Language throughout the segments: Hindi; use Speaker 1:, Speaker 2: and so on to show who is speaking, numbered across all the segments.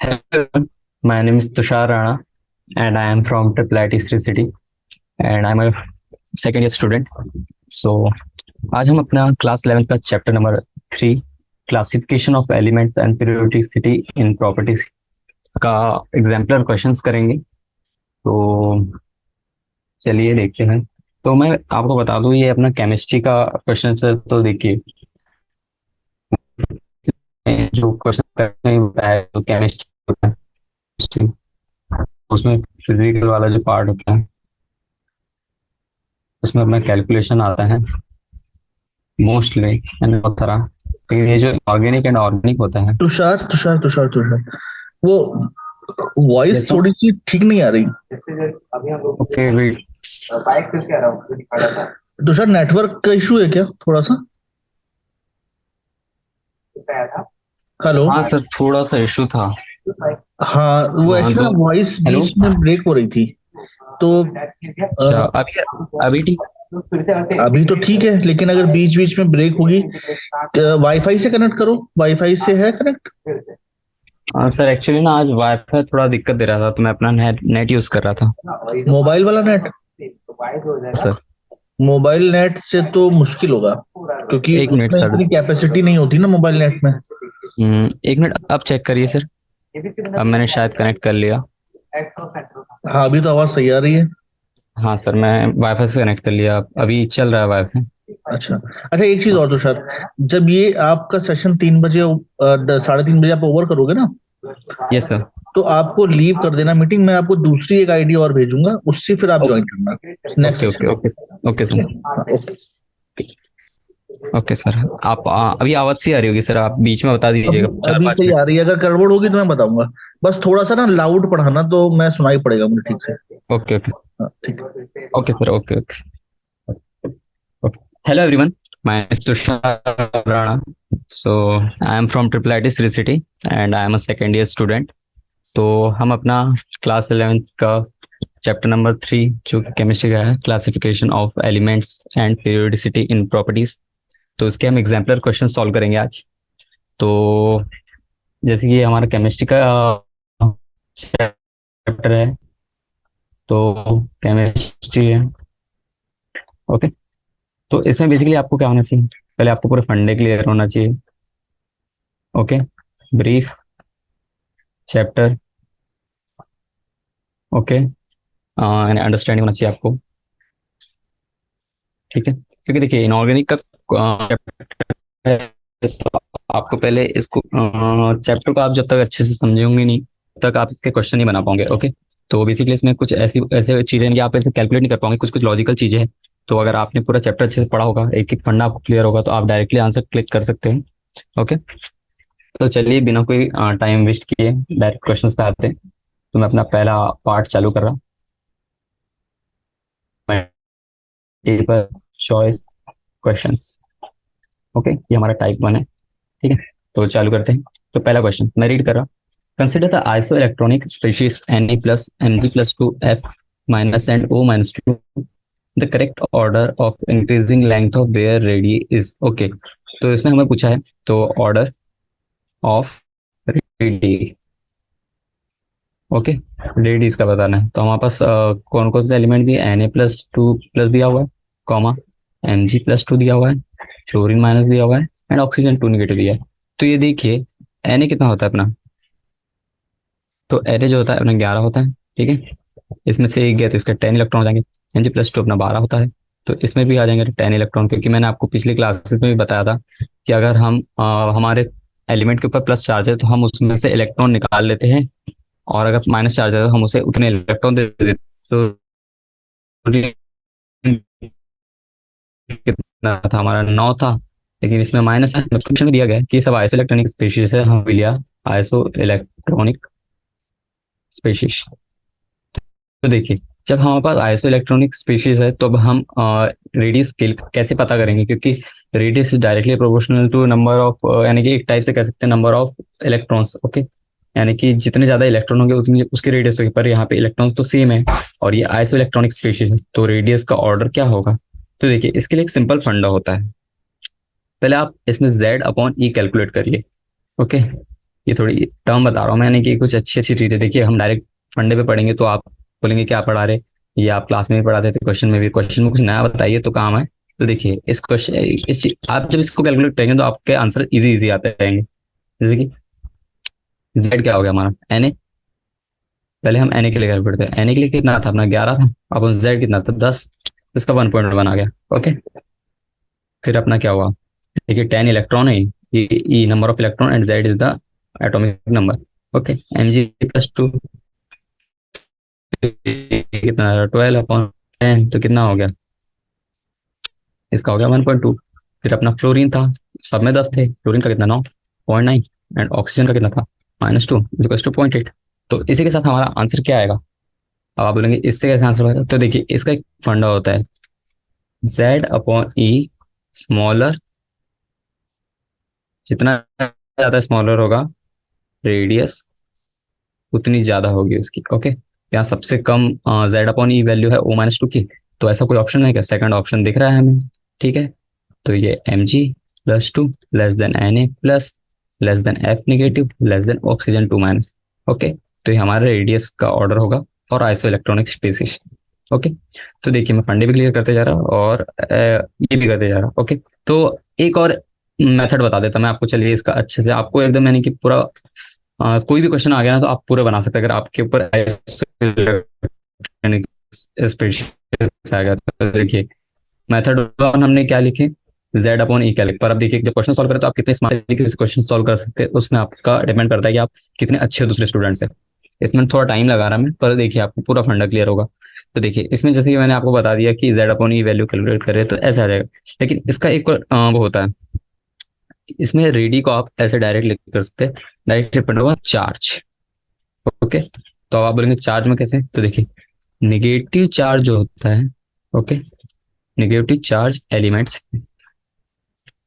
Speaker 1: Hello, everyone. My name is Tushar Rana, and I am from Triple IT Sri City, and I'm a second year student. So, आज हम अपना क्लास 11 का chapter number 3 classification of elements and periodicity in properties का एग्जाम्पलर क्वेश्चंस करेंगे। तो चलिए देखते हैं। तो मैं आपको बता दूं, ये अपना केमिस्ट्री का क्वेश्चन है। तो देखिए, जो क्वेश्चन करते हैं वो है तो केमिस्ट्री, उसमें फिजिकल वाला जो पार्ट होता है उसमें अपना कैलकुलेशन आता है मोस्टली एंड बहुत सारा। लेकिन ये जो ऑर्गेनिक एंड ऑर्गेनिक होता है।
Speaker 2: तुषार तुषार तुषार तुषार वो वॉइस
Speaker 1: जैसे
Speaker 2: थोड़ी सी ठीक नहीं आ रही।
Speaker 1: Okay wait.
Speaker 2: तुषार नेटवर्क का इशू है क्या थोड़ा सा? हेलो।
Speaker 1: हाँ सर, थोड़ा सा इशू था।
Speaker 2: हाँ, वो
Speaker 1: हाँ
Speaker 2: एक्चुअली
Speaker 1: तो
Speaker 2: ना वॉइस
Speaker 1: हेलो।
Speaker 2: बीच में ब्रेक हो रही थी। तो
Speaker 1: अच्छा, अभी अभी ठीक।
Speaker 2: अभी तो ठीक है, लेकिन अगर बीच बीच में ब्रेक होगी वाईफाई से कनेक्ट करो। वाईफाई से है कनेक्ट?
Speaker 1: हाँ सर, एक्चुअली ना आज वाईफाई थोड़ा दिक्कत दे रहा था, तो मैं अपना नेट नेट यूज कर रहा था।
Speaker 2: मोबाइल वाला नेट?
Speaker 1: सर
Speaker 2: मोबाइल नेट से तो मुश्किल होगा, क्योंकि
Speaker 1: एक मिनट
Speaker 2: उसमें
Speaker 1: सर।
Speaker 2: इतनी कैपेसिटी नहीं होती ना मोबाइल नेट में।
Speaker 1: एक मिनट, अब चेक करिए सर। अब मैंने शायद कनेक्ट कर लिया।
Speaker 2: हाँ, अभी तो आवाज सही आ रही है।
Speaker 1: हाँ सर, मैं वाईफाई से कनेक्ट कर लिया, अभी चल रहा है वाईफाई।
Speaker 2: अच्छा अच्छा, एक चीज और तुषार, जब ये आपका सेशन 3 बजे 3:30 बजे आप ओवर करोगे ना,
Speaker 1: यस सर।
Speaker 2: तो आपको लीव कर देना मीटिंग। मैं आपको दूसरी एक आईडी और भेजूंगा, उससे फिर आप ज्वाइन करना next
Speaker 1: okay
Speaker 2: session.
Speaker 1: Okay okay. Okay
Speaker 2: ठीक
Speaker 1: सर।
Speaker 2: है? हाँ, ओके।
Speaker 1: Okay sir. आप अभी आवाज सी आ रही होगी सर, आप बीच में बता
Speaker 2: अभी
Speaker 1: दीजिएगा चार
Speaker 2: अभी
Speaker 1: पाँच
Speaker 2: सही
Speaker 1: मिनट
Speaker 2: आ रही है, अगर गड़बड़ होगी तो मैं बताऊंगा। बस थोड़ा सा ना लाउड पढ़ाना, तो मैं सुनाई पड़ेगा मुझे ठीक से।
Speaker 1: Okay okay.
Speaker 2: हाँ, ठीक
Speaker 1: okay sir. Okay okay. Okay. Hello everyone, my name is Tushar Rana. So I am from triple IT Shri city and I am a second year student. तो हम अपना क्लास 11th का चैप्टर नंबर 3 जो कि केमिस्ट्री का है, classification of elements and periodicity in properties, तो इसके हम एग्जाम्पलर क्वेश्चन सॉल्व करेंगे आज। तो जैसे कि ये हमारा केमिस्ट्री का चैप्टर है, तो केमिस्ट्री है। ओके। तो इसमें बेसिकली आपको क्या होना चाहिए, पहले आपको पूरे फंडे क्लियर होना चाहिए। Okay. Brief chapter. Okay. And understanding होना चाहिए आपको। ठीक है, क्योंकि देखिए इनऑर्गेनिक का चैप्टर है, तो आपको पहले इसको चैप्टर को आप जब तक अच्छे से समझे होंगे नहीं, तब तक आप इसके क्वेश्चन नहीं बना पाओगे। ओके। तो बेसिकली इसमें कुछ ऐसी ऐसे चीजें हैं कि आप ऐसे कैलकुलेट नहीं कर पाओगे, कुछ कुछ लॉजिकल चीजें हैं। तो अगर आपने पूरा चैप्टर अच्छे से पढ़ा होगा, एक एक फंडा आपको क्लियर होगा, तो आप डायरेक्टली आंसर क्लिक कर सकते हैं। ओके। तो चलिए बिना कोई टाइम वेस्ट किए डायरेक्ट क्वेश्चंस पे आते हैं। तो मैं अपना पहला पार्ट चालू कर रहा हूँ, मल्टीपल चॉइस क्वेश्चंस। ओके, ये हमारा टाइप 1 है। ठीक है, तो चालू करते हैं। तो पहला क्वेश्चन मैं रीड कर रहा हूँ। Consider the iso electronic species Ne+Mg+2F minus and O minus 2. The correct order of increasing length of their radii is okay. तो इसमें हमें पूछा है, तो order of radius. Okay, radius का बताना है। तो हमारे पास कौन कौन से एलिमेंट दिए, Na+2+ दिया हुआ है, कॉमा Mg+2 दिया हुआ है, फ्लोरीन माइनस दिया हुआ है, एंड ऑक्सीजन 2 नेगेटिव दिया है। तो ये देखिए Na कितना होता है अपना, तो Na जो होता है अपना 11 होता है। ठीक है, इसमें से एक गया तो इसका 10 इलेक्ट्रॉन हो जाएंगे। Mg+2 अपना 12 होता है, तो इसमें भी आ जाएंगे 10 इलेक्ट्रॉन, क्योंकि मैंने आपको पिछली क्लासेस में भी बताया था कि अगर हम हमारे एलिमेंट के ऊपर प्लस चार्ज है तो हम उसमें से इलेक्ट्रॉन निकाल लेते हैं, और अगर माइनस चार्ज है तो हम उसे उतने इलेक्ट्रॉन दे देते हैं। तो कितना था हमारा, 9 था। लेकिन इसमें माइनस है, क्वेश्चन में दिया गया है कि ये सब आइसो इलेक्ट्रॉनिक स्पेशीज है, हम लिया आइसो इलेक्ट्रॉनिक स्पेशीज। तो देखिए, जब हमारे पास आइसो इलेक्ट्रॉनिक स्पीशीज है तो अब हम रेडियस स्केल कैसे पता करेंगे, क्योंकि radius is directly proportional to number of, यानी कि एक टाइप से कह सकते हैं नंबर ऑफ इलेक्ट्रॉन्स। ओके, यानी कि जितने ज्यादा इलेक्ट्रॉन होंगे उतनी उसकी रेडियस होगी, पर यहाँ पे इलेक्ट्रॉन तो सेम है और ये आइसो इलेक्ट्रॉनिक स्पीशीज है, तो रेडियस का ऑर्डर क्या होगा। तो देखिए इसके लिए एक सिंपल फंडा होता है। पहले आप इसमें Z/E कैलकुलेट करिए। ओके, ये थोड़ी टर्म बता रहा हूँ मैंने कि कुछ अच्छी अच्छी चीजें। देखिए हम डायरेक्ट फंडे पे पढ़ेंगे तो आप बोलेंगे क्या पढ़ा रहे, ये आप क्लास में भी पढ़ाते थे, क्वेश्चन में भी, क्वेश्चन में कुछ नया बताइए तो काम है। तो देखिए इस क्वेश्चन आप जब इसको कैलकुलेट करेंगे तो आपके आंसर इजी इजी आते रहेंगे। जैसे कि जेड क्या हो गया हमारा, एन ए। पहले हम एन ए के लिए कैलकुलेट करते हैं, एन ए के लिए कितना था अपना 11 था, अब जेड कितना था 10, तो इसका 1.1 आ गया। ओके, फिर अपना क्या हुआ, देखिए 10 इलेक्ट्रॉन है, ये E number of electron and Z is the atomic number. Okay, M G plus 2 कितना, 12/10, तो कितना हो गया, इसका हो गया 1.2। फिर अपना फ्लोरीन था, सब में 10 थे, फ्लोरीन का कितना 9.9, एंड ऑक्सीजन का कितना था -2 इज टू 0.8। तो इसी के साथ हमारा आंसर क्या आएगा। अब आप बोलेंगे इससे कैसे आंसर होगा, तो देखिए इसका एक फंडा होता है, Z/E स्मॉलर, जितना ज्यादा स्मॉलर होगा रेडियस उतनी ज्यादा होगी उसकी। ओके, यहाँ सबसे कम Z/E वैल्यू है O-2 की, तो ऐसा कोई ऑप्शन है क्या, सेकंड ऑप्शन दिख रहा है हमें। ठीक है, तो ये Mg+2 less than Na plus less than F negative less than oxygen 2-। Okay, तो ये हमारा रेडियस का ऑर्डर होगा और आइसो इलेक्ट्रॉनिक स्पीसीज। ओके, तो देखिए मैं फंडे भी क्लियर करते जा रहा हूँ और ये भी करते जा रहा हूँ। ओके, तो एक और मेथड बता देता मैं आपको, चलिए इसका अच्छे से आपको एकदम, यानी कि पूरा कोई भी क्वेश्चन आ गया ना तो आप पूरे बना सकते हैं, अगर आपके ऊपर स्पेशल आ गया तो। देखिए मेथड वन हमने क्या लिखे, Z/E क्या लिखे, पर अब देखिए जब क्वेश्चन सॉल्व करें तो आप कितने स्मार्ट तरीके से क्वेश्चन सॉल्व कर सकते हैं, उसमें आपका डिपेंड करता है कि आप कितने अच्छे दूसरे स्टूडेंट्स हैं। इसमें थोड़ा टाइम लगा रहा मैं, पर देखिए आपको पूरा फंडा क्लियर होगा। तो देखिए इसमें जैसे कि मैंने आपको बता दिया कि Z/E वैल्यू कैलकुलेट करें तो ऐसा आ जाएगा, लेकिन इसका एक और वो होता है, इसमें रेडी को आप ऐसे डायरेक्ट लिख कर सकते हैं, डायरेक्ट डिपेंड होगा चार्ज। ओके, तो अब आप बोलेंगे चार्ज में कैसे, तो देखिए निगेटिव चार्ज जो होता है, okay, negative charge elements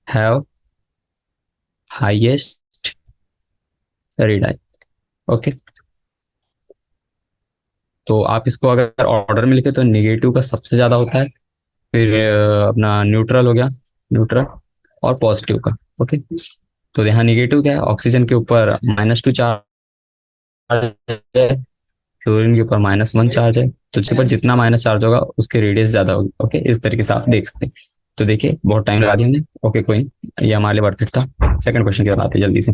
Speaker 1: have highest radii. Okay, तो आप इसको अगर ऑर्डर में लिखे तो नेगेटिव का सबसे ज्यादा होता है, फिर अपना न्यूट्रल हो गया, न्यूट्रल, और पॉजिटिव का। ओके, तो यहाँ नेगेटिव क्या है, ऑक्सीजन के ऊपर -2 चार्ज है, फ्लोरीन के ऊपर -1 चार्ज है, तो जिस पर जितना माइनस चार्ज होगा उसकी रेडियस ज्यादा होगी। ओके, इस तरीके से आप देख सकते हैं। तो देखिए बहुत टाइम लगा दिया हमने। ओके, कोई नहीं, ये हमारे लिए वर्थ इट था। सेकंड क्वेश्चन की बात है जल्दी से,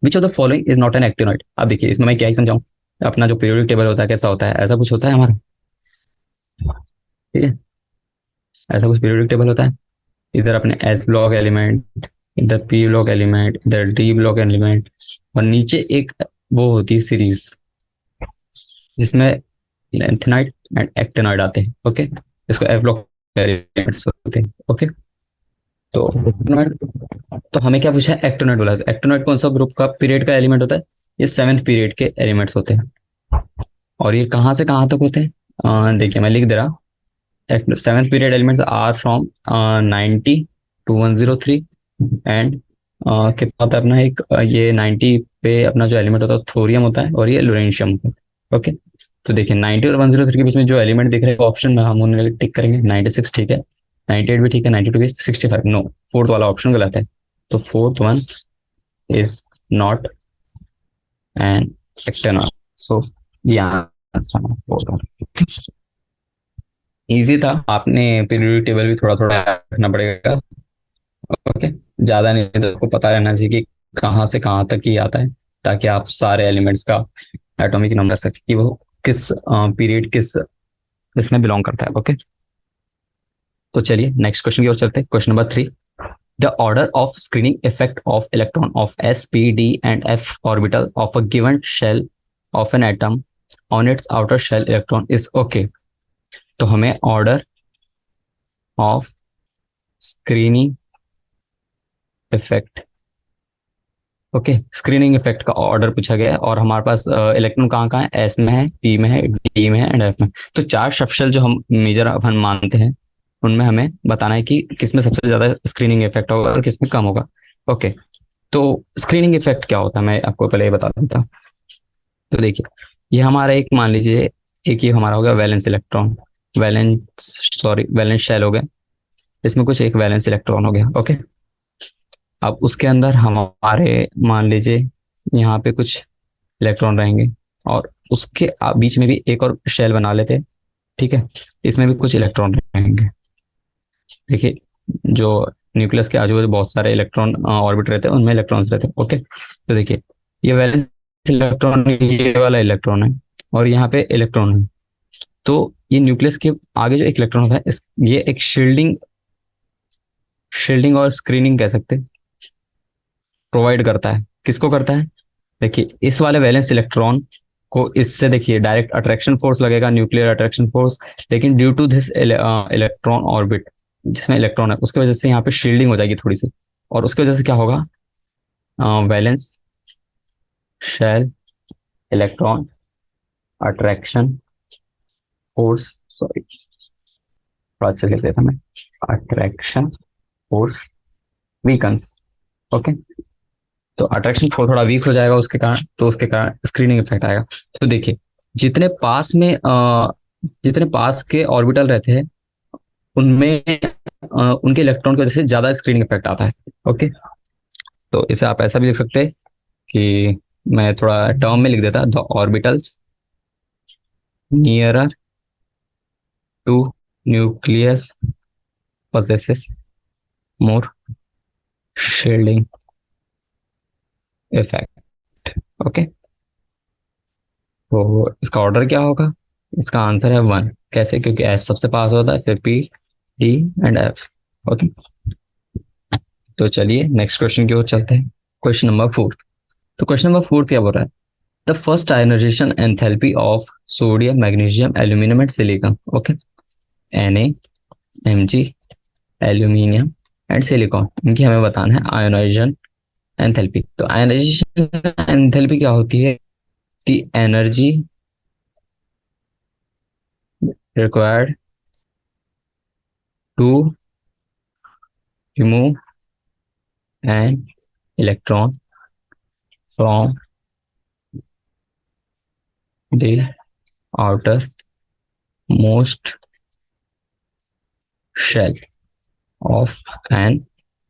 Speaker 1: विच of the following is not N actinoid. अब देखिए इसमें मैं क्या ही समझाऊं, अपना जो पीरियोडिक टेबल होता है कैसा होता है, ऐसा कुछ होता है हमारा। ठीक है, ऐसा कुछ पीरियोडिक टेबल होता है, इधर अपने S ब्लॉक एलिमेंट, इधर P ब्लॉक एलिमेंट, इधर D ब्लॉक एलिमेंट, और नीचे एक वो होती है सीरीज जिसमें लेंथेनाइड एंड एक्टिनोइड आते हैं। ओके, इसको F ब्लॉक एलिमेंट्स बोलते हैं। ओके, तो एक्टिनोइड, तो हमें क्या पूछा है, एक्टिनोइड बोला, तो एक्टिनोइड कौन सा ग्रुप का पीरियड का एलिमेंट होता है, ये 7th पीरियड के एलिमेंट्स होते हैं। और ये कहाँ से कहाँ तक होते हैं, देखिए मैं लिख दे रहा, 7th period elements are from 90 to 103, and कितना होता है अपना एक ये 90 पे अपना जो एलिमेंट होता है थोरियम होता है, और ये लुरेंशियम होता है। ओके, तो देखिए 90 और 103 के बीच में जो एलिमेंट दिख रहे हैं ऑप्शन में हम उन्हें टिक करेंगे। 96 ठीक है, 98 भी ठीक है, 92 भी, 65 नो, फोर्थ वाला ऑप्शन गलत है, तो fourth one is not an external. So ये आंसर फोर्थ। इजी था, आपने पीरियोडिक टेबल भी थोड़ा थोड़ा रखना पड़ेगा। ओके, ज्यादा नहीं तो आपको पता रहना चाहिए कि कहाँ से कहाँ तक ही आता है, ताकि आप सारे एलिमेंट्स का एटॉमिक नंबर सके कि वो किस पीरियड किस इसमें बिलोंग करता है। ओके, तो चलिए नेक्स्ट क्वेश्चन की ओर चलते हैं। Question number 3, the order of screening effect of electron of S, P, D and F orbital of a given shell of an atom on its outer shell electron is okay। तो हमें order of screening effect, okay, screening effect का ऑर्डर पूछा गया है, और हमारे पास इलेक्ट्रॉन कहाँ कहाँ है, एस में है, पी में है, डी में है एंड एफ में। तो 4 सबशेल जो हम मेजर अपन मानते हैं उनमें हमें बताना है कि किसमें सबसे ज्यादा स्क्रीनिंग इफेक्ट होगा और किसमें कम होगा। ओके, तो स्क्रीनिंग इफेक्ट क्या होता है मैं आपको पहले ये बता देता हूँ। तो देखिए ये हमारा एक, मान लीजिए एक ये हमारा हो गया वैलेंस इलेक्ट्रॉन, वैलेंस शेल हो गया, इसमें कुछ एक वैलेंस इलेक्ट्रॉन हो गया। ओके, अब उसके अंदर हमारे मान लीजिए यहाँ पे कुछ इलेक्ट्रॉन रहेंगे और उसके बीच में भी एक और शेल बना लेते हैं, ठीक है। इसमें भी कुछ इलेक्ट्रॉन रहेंगे। देखिए, जो न्यूक्लियस के आजू बाजू बहुत सारे इलेक्ट्रॉन ऑर्बिट रहते हैं, उनमें इलेक्ट्रॉन्स रहते हैं, ओके। तो देखिए, ये वैलेंस इलेक्ट्रॉन, ये वाला इलेक्ट्रॉन है और यहाँ पे इलेक्ट्रॉन है। तो ये न्यूक्लियस के आगे जो एक इलेक्ट्रॉन होता है, ये एक शील्डिंग शील्डिंग और स्क्रीनिंग कह सकते हैं, प्रोवाइड करता है। किसको करता है? देखिए, इस वाले वैलेंस इलेक्ट्रॉन को इससे देखिए डायरेक्ट अट्रैक्शन फोर्स लगेगा, न्यूक्लियर अट्रैक्शन फोर्स। लेकिन due to this electron orbit जिसमें इलेक्ट्रॉन है, उसकी वजह से यहाँ पे शील्डिंग हो जाएगी थोड़ी सी, और उसकी वजह से क्या होगा? Valence shell electron attraction force, sorry थोड़ा अच्छे से लिख देता मैं, अट्रैक्शन फोर्स वीकन्स, ओके। तो अट्रैक्शन फोर्स थोड़ा वीक हो जाएगा उसके कारण, तो उसके कारण स्क्रीनिंग इफेक्ट आएगा। तो देखिए, जितने पास में जितने पास के ऑर्बिटल रहते हैं, उनमें उनके इलेक्ट्रॉन की वजह से ज्यादा स्क्रीनिंग इफेक्ट आता है, ओके। तो इसे आप ऐसा भी लिख सकते हैं कि मैं थोड़ा टर्म में लिख देता, the orbitals nearer to nucleus possesses more shielding effect, okay. तो इसका ऑर्डर क्या होगा? इसका आंसर है 1। कैसे? क्योंकि एस सबसे पास होता है, फिर P, D and F, okay. तो चलिए नेक्स्ट क्वेश्चन की ओर चलते हैं। Question number 4। तो क्वेश्चन नंबर 4 क्या बोल रहा है? The first ionization enthalpy of sodium, magnesium, aluminium and silicon, okay. Na, Mg, aluminium and silicon, इनकी हमें बताना है आयोनाइजेशन एंथैल्पी। तो आयोनाइजेशन एंथैल्पी क्या होती है? The energy required to remove an electron from the outer most shell of an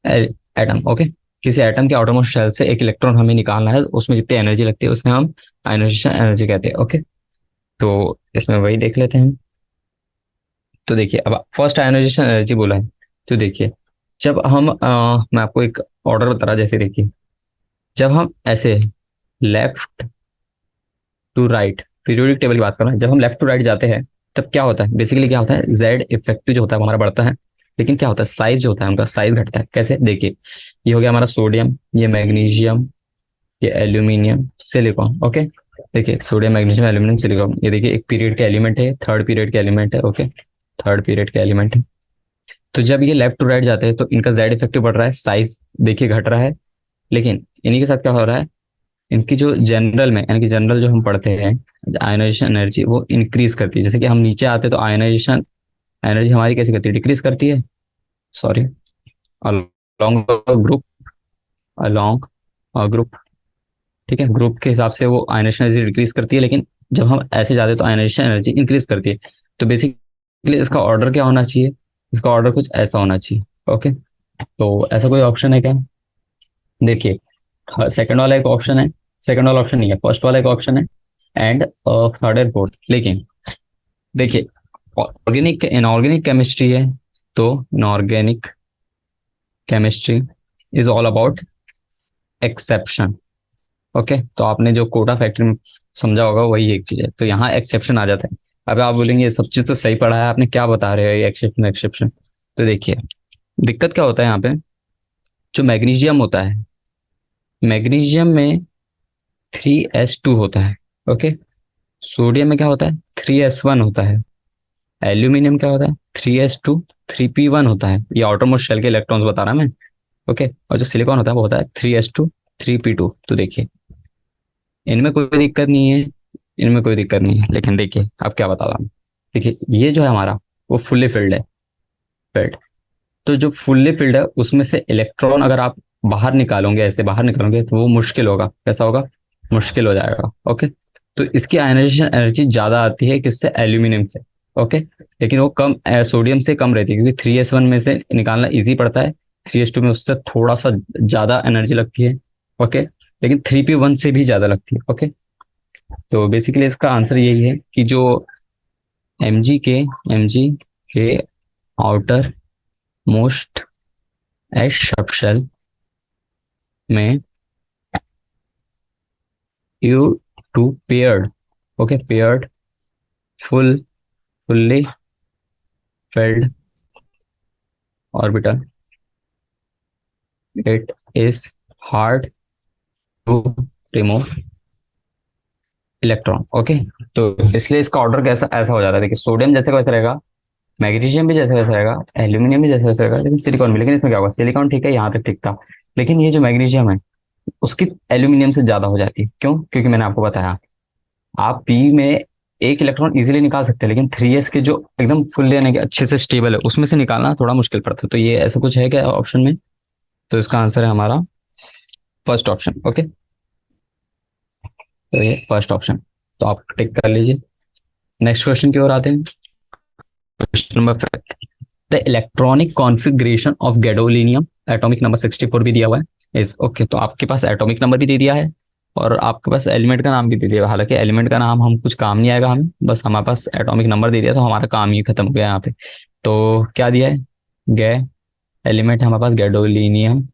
Speaker 1: atom, okay. किसी एटम के आउटर मोस्ट शेल से एक इलेक्ट्रॉन हमें निकालना है, उसमें जितनी एनर्जी लगती है उसमें हम आयोनाइजेशन एनर्जी कहते हैं, ओके। तो इसमें वही देख लेते हैं। तो देखिए, अब फर्स्ट आयोनाइजेशन एनर्जी बोला है, तो देखिए, जब हम मैं आपको एक ऑर्डर बता रहा, जैसे देखिए, जब हम ऐसे left to right, periodic table की बात कर रहे हैं, जब हम लेफ्ट टू राइट जाते हैं तब क्या होता है? बेसिकली क्या होता है? जेड इफेक्टिव जो होता है वो हमारा बढ़ता है, लेकिन क्या होता है? साइज जो होता है उनका साइज घटता है। कैसे? देखिए, ये हो गया हमारा सोडियम, ये मैग्नीशियम, ये एल्यूमिनियम, सिलिकॉन, ओके। देखिए, सोडियम, मैग्नीशियम, एल्यूमिनियम, सिलिकॉन, ये देखिए एक पीरियड के एलिमेंट है, थर्ड पीरियड के एलिमेंट है, ओके। थर्ड पीरियड के एलिमेंट है। तो जब ये लेफ्ट टू राइट जाते हैं तो इनका जेड इफेक्टिव बढ़ रहा है, साइज देखिए घट रहा है। लेकिन इन्हीं के साथ क्या हो रहा है? इनकी जो जनरल में, यानी कि जनरल जो हम पढ़ते हैं, आयनाइजेशन एनर्जी वो इंक्रीज करती है। जैसे कि हम नीचे आते हैं तो आयनाइजेशन एनर्जी हमारी कैसे करती है? डिक्रीज करती है, sorry, along group, along group, ठीक है। ग्रुप के हिसाब से वो आयनाइजेशन एनर्जी डिक्रीज करती है, लेकिन जब हम ऐसे जाते हैं तो आयनाइजेशन एनर्जी इंक्रीज करती है। तो बेसिकली इसका ऑर्डर क्या होना चाहिए? इसका ऑर्डर कुछ ऐसा होना चाहिए, ओके। तो ऐसा कोई ऑप्शन है क्या? देखिए, सेकंड वाला एक ऑप्शन है, सेकंड वाला ऑप्शन नहीं है, फर्स्ट वाला एक ऑप्शन है, एंड थर्ड एंड फोर्थ। लेकिन देखिए, ऑर्गेनिक इनऑर्गेनिक केमिस्ट्री है, तो inorganic chemistry is all about exception, okay. तो आपने जो कोटा फैक्ट्री में समझा होगा वही एक चीज है, तो यहाँ एक्सेप्शन आ जाता है। अब आप बोलेंगे ये सब चीज तो सही पढ़ा है आपने, क्या बता रहे हो ये एक्सेप्शन एक्सेप्शन? तो देखिए, दिक्कत क्या होता है यहाँ पे? जो मैग्नीशियम होता है, मैग्नीशियम में 3s2 होता है, ओके। सोडियम में क्या होता है? 3s1 होता है। एल्यूमिनियम क्या होता है? 3s2 3p1 होता है। ये आउटर मोस्ट शेल के इलेक्ट्रॉन्स बता रहा मैं, ओके। और जो सिलिकॉन होता है वो होता है 3s2 3p2। तो देखिए, इनमें कोई दिक्कत नहीं है, इनमें कोई दिक्कत नहीं है, लेकिन देखिए अब क्या बता रहा हूँ। देखिए, ये जो है हमारा वो फुल्ली फिल्ड है, फिल्ड। तो जो फुल्ली फिल्ड है उसमें से इलेक्ट्रॉन अगर आप बाहर निकालोगे, ऐसे बाहर निकालोगे, तो वो मुश्किल होगा। कैसा होगा? मुश्किल हो जाएगा, ओके। तो इसकी आयनाइजेशन एनर्जी ज्यादा आती है किससे? एल्यूमिनियम से, ओके। लेकिन वो कम सोडियम से कम रहती है, क्योंकि 3s1 में से निकालना इजी पड़ता है, 3s2 में उससे थोड़ा सा ज्यादा एनर्जी लगती है, ओके। लेकिन 3p1 से भी ज्यादा लगती है। ओके, तो बेसिकली इसका आंसर यही है कि जो एम जी के आउटर मोस्ट एज सबशेल में you two paired, okay, paired fully filled orbital, it is hard to remove electron. Okay, तो इसलिए इसका ऑर्डर कैसा ऐसा हो जाता है, देखिए सोडियम जैसे का वैसा रहेगा, मैग्नीशियम भी जैसे वैसा रहेगा, एल्यूमिनियम भी जैसे वैसा रहेगा, लेकिन सिलिकॉन भी। लेकिन इसमें क्या होगा, सिलिकॉन ठीक है, यहाँ तक ठीक था, लेकिन ये जो मैग्नीशियम है उसकी एल्यूमिनियम से ज्यादा हो जाती है। क्यों? क्योंकि मैंने आपको बताया, आप पी में एक इलेक्ट्रॉन इजीली निकाल सकते हैं, लेकिन 3s के जो एकदम फुल यानी कि अच्छे से स्टेबल है उसमें से निकालना थोड़ा मुश्किल पड़ता है। तो ये ऐसा कुछ है क्या ऑप्शन में? तो इसका आंसर है हमारा फर्स्ट ऑप्शन। ओके, तो ये फर्स्ट ऑप्शन, तो आप टिक कर लीजिए। नेक्स्ट क्वेश्चन की ओर आते हैं। Question number 5, the electronic configuration of gadolinium, atomic number 64 भी दिया हुआ है इस। ओके, तो आपके पास एटॉमिक नंबर भी दे दिया है और आपके पास एलिमेंट का नाम भी दे दिया। हालांकि एलिमेंट का नाम हम कुछ काम नहीं आएगा हमें, बस हमारे पास एटॉमिक नंबर दे दिया तो हमारा काम ही खत्म हो गया यहाँ पे। तो क्या दिया है, गै एलिमेंट है हमारे पास गैडोलिनियम,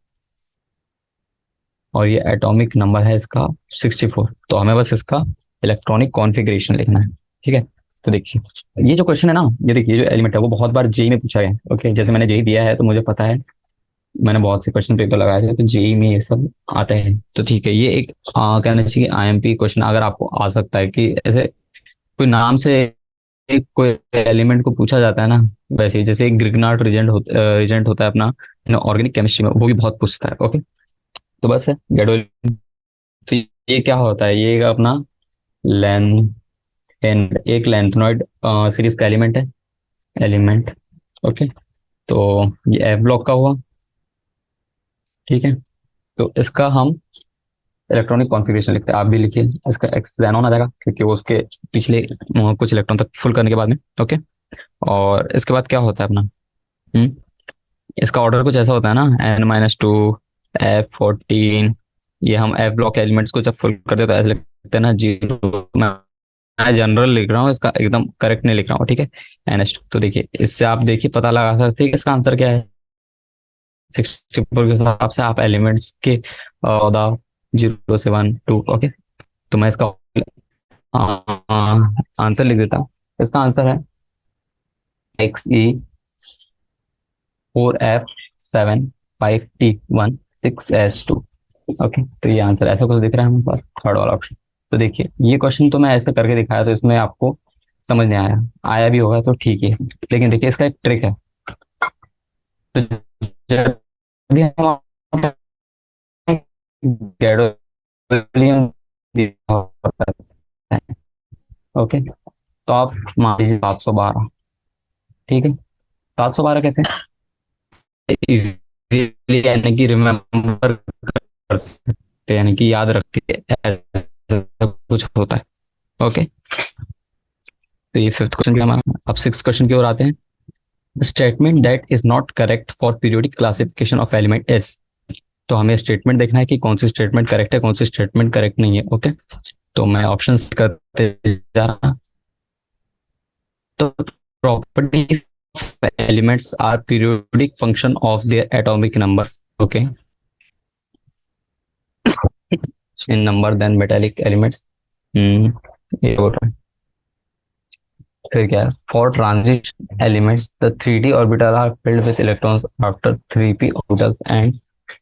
Speaker 1: और ये एटॉमिक नंबर है इसका 64। तो हमें बस इसका इलेक्ट्रॉनिक कॉन्फ़िगरेशन लिखना है। ठीक है, तो देखिए ये जो क्वेश्चन है ना, ये देखिए जो एलिमेंट है वो बहुत बार जेई में पूछा गया है। ओके, जैसे मैंने जेई दिया है तो मुझे पता है, मैंने बहुत से क्वेश्चन पेपर लगाए थे, तो जेई में ये सब आते हैं। तो ठीक है, ये एक कहना चाहिए आईएमपी क्वेश्चन अगर आपको आ सकता है कि ऐसे कोई नाम से एक कोई एलिमेंट को पूछा जाता है ना, वैसे ही जैसे एक ग्रिग्नार्ड रिजेंट होता है अपना ऑर्गेनिक केमिस्ट्री में, वो भी बहुत पूछता है। ओके, तो बस है गैडोल। तो ये क्या होता है, ये अपना लेंथ एंड एक लेंथनॉइड सीरीज का एलिमेंट। ओके, तो ये एफ ब्लॉक का हुआ। ठीक है, तो इसका हम इलेक्ट्रॉनिक कॉन्फ़िगरेशन लिखते हैं, आप भी लिखिए। इसका एक्स जेनॉन आ जाएगा क्योंकि वो उसके पिछले कुछ इलेक्ट्रॉन तक फुल करने के बाद में। ओके, और इसके बाद क्या होता है अपना, इसका ऑर्डर कुछ ऐसा होता है ना, n-2 F14। ये हम एफ ब्लॉक एलिमेंट्स को जब फुल कर देते हैं ऐसे लिखते हैं ना, 0। मैं जनरल लिख रहा हूँ, इसका एकदम करेक्ट नहीं लिख रहा हूँ। ठीक है, NH2। तो देखिए इससे आप देखिए पता लगा सकते हैं कि इसका आंसर क्या है। 64 के हिसाब से आप एलिमेंट्स के 0 से 1 2। ओके, तो मैं इसका आंसर लिख देता हूँ। इसका आंसर है Xe4F7 5T1 6S2। ओके, तो ये आंसर ऐसा कुछ दिख रहा है हमारे पास, थर्ड वाला ऑप्शन। तो देखिए ये क्वेश्चन तो मैं ऐसे करके दिखाया, तो इसमें आपको समझ नहीं आया, आया भी होगा तो ठीक है। लेकिन देखिए इसका एक ट्रिक है। तो जब भी हम गैडोलियम होता है, ओके, तो आप मान लीजिए 712। ठीक है, 712 कैसे इजीली यानी कि रिमेम्बर कर सकते हैं, यानी कि याद रखते हैं, ऐसा कुछ होता है। ओके, तो ये फिफ्थ क्वेश्चन भी हमारा। अब सिक्स क्वेश्चन की ओर आते हैं। Statement that is not correct for periodic classification of element is. तो हमें स्टेटमेंट देखना है कि कौन सी स्टेटमेंट करेक्ट है, कौन सी स्टेटमेंट करेक्ट नहीं है। ओके, तो मैं ऑप्शन करते जा रहा। तो properties elements are periodic function of their atomic numbers. Okay, in number than metallic elements। ये बोल रहा है। फिर क्या है, for transit elements the 3d orbital are filled with electrons after 3p orbital and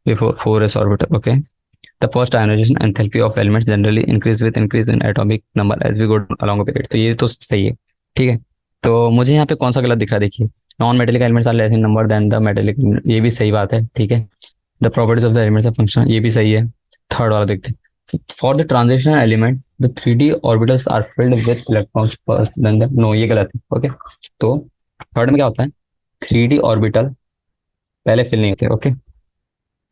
Speaker 1: before 4s orbital. Okay, the first ionization enthalpy of elements generally increase with increase in atomic number as we go along period. तो ये तो सही है। ठीक है, तो मुझे यहाँ पे कौन सा गलत दिख रहा है, देखिए non metallic elements are less in number than the metallic, ये भी सही बात है। ठीक है, the properties of the elements of function, ये भी सही है। थर्ड वाला देखते हैं, for the transitional elements the 3d orbitals are filled with electrons first then the, no ये गलत है। ओके, तो थर्ड में क्या होता है, 3d ऑर्बिटल पहले फिल नहीं होते। ओके,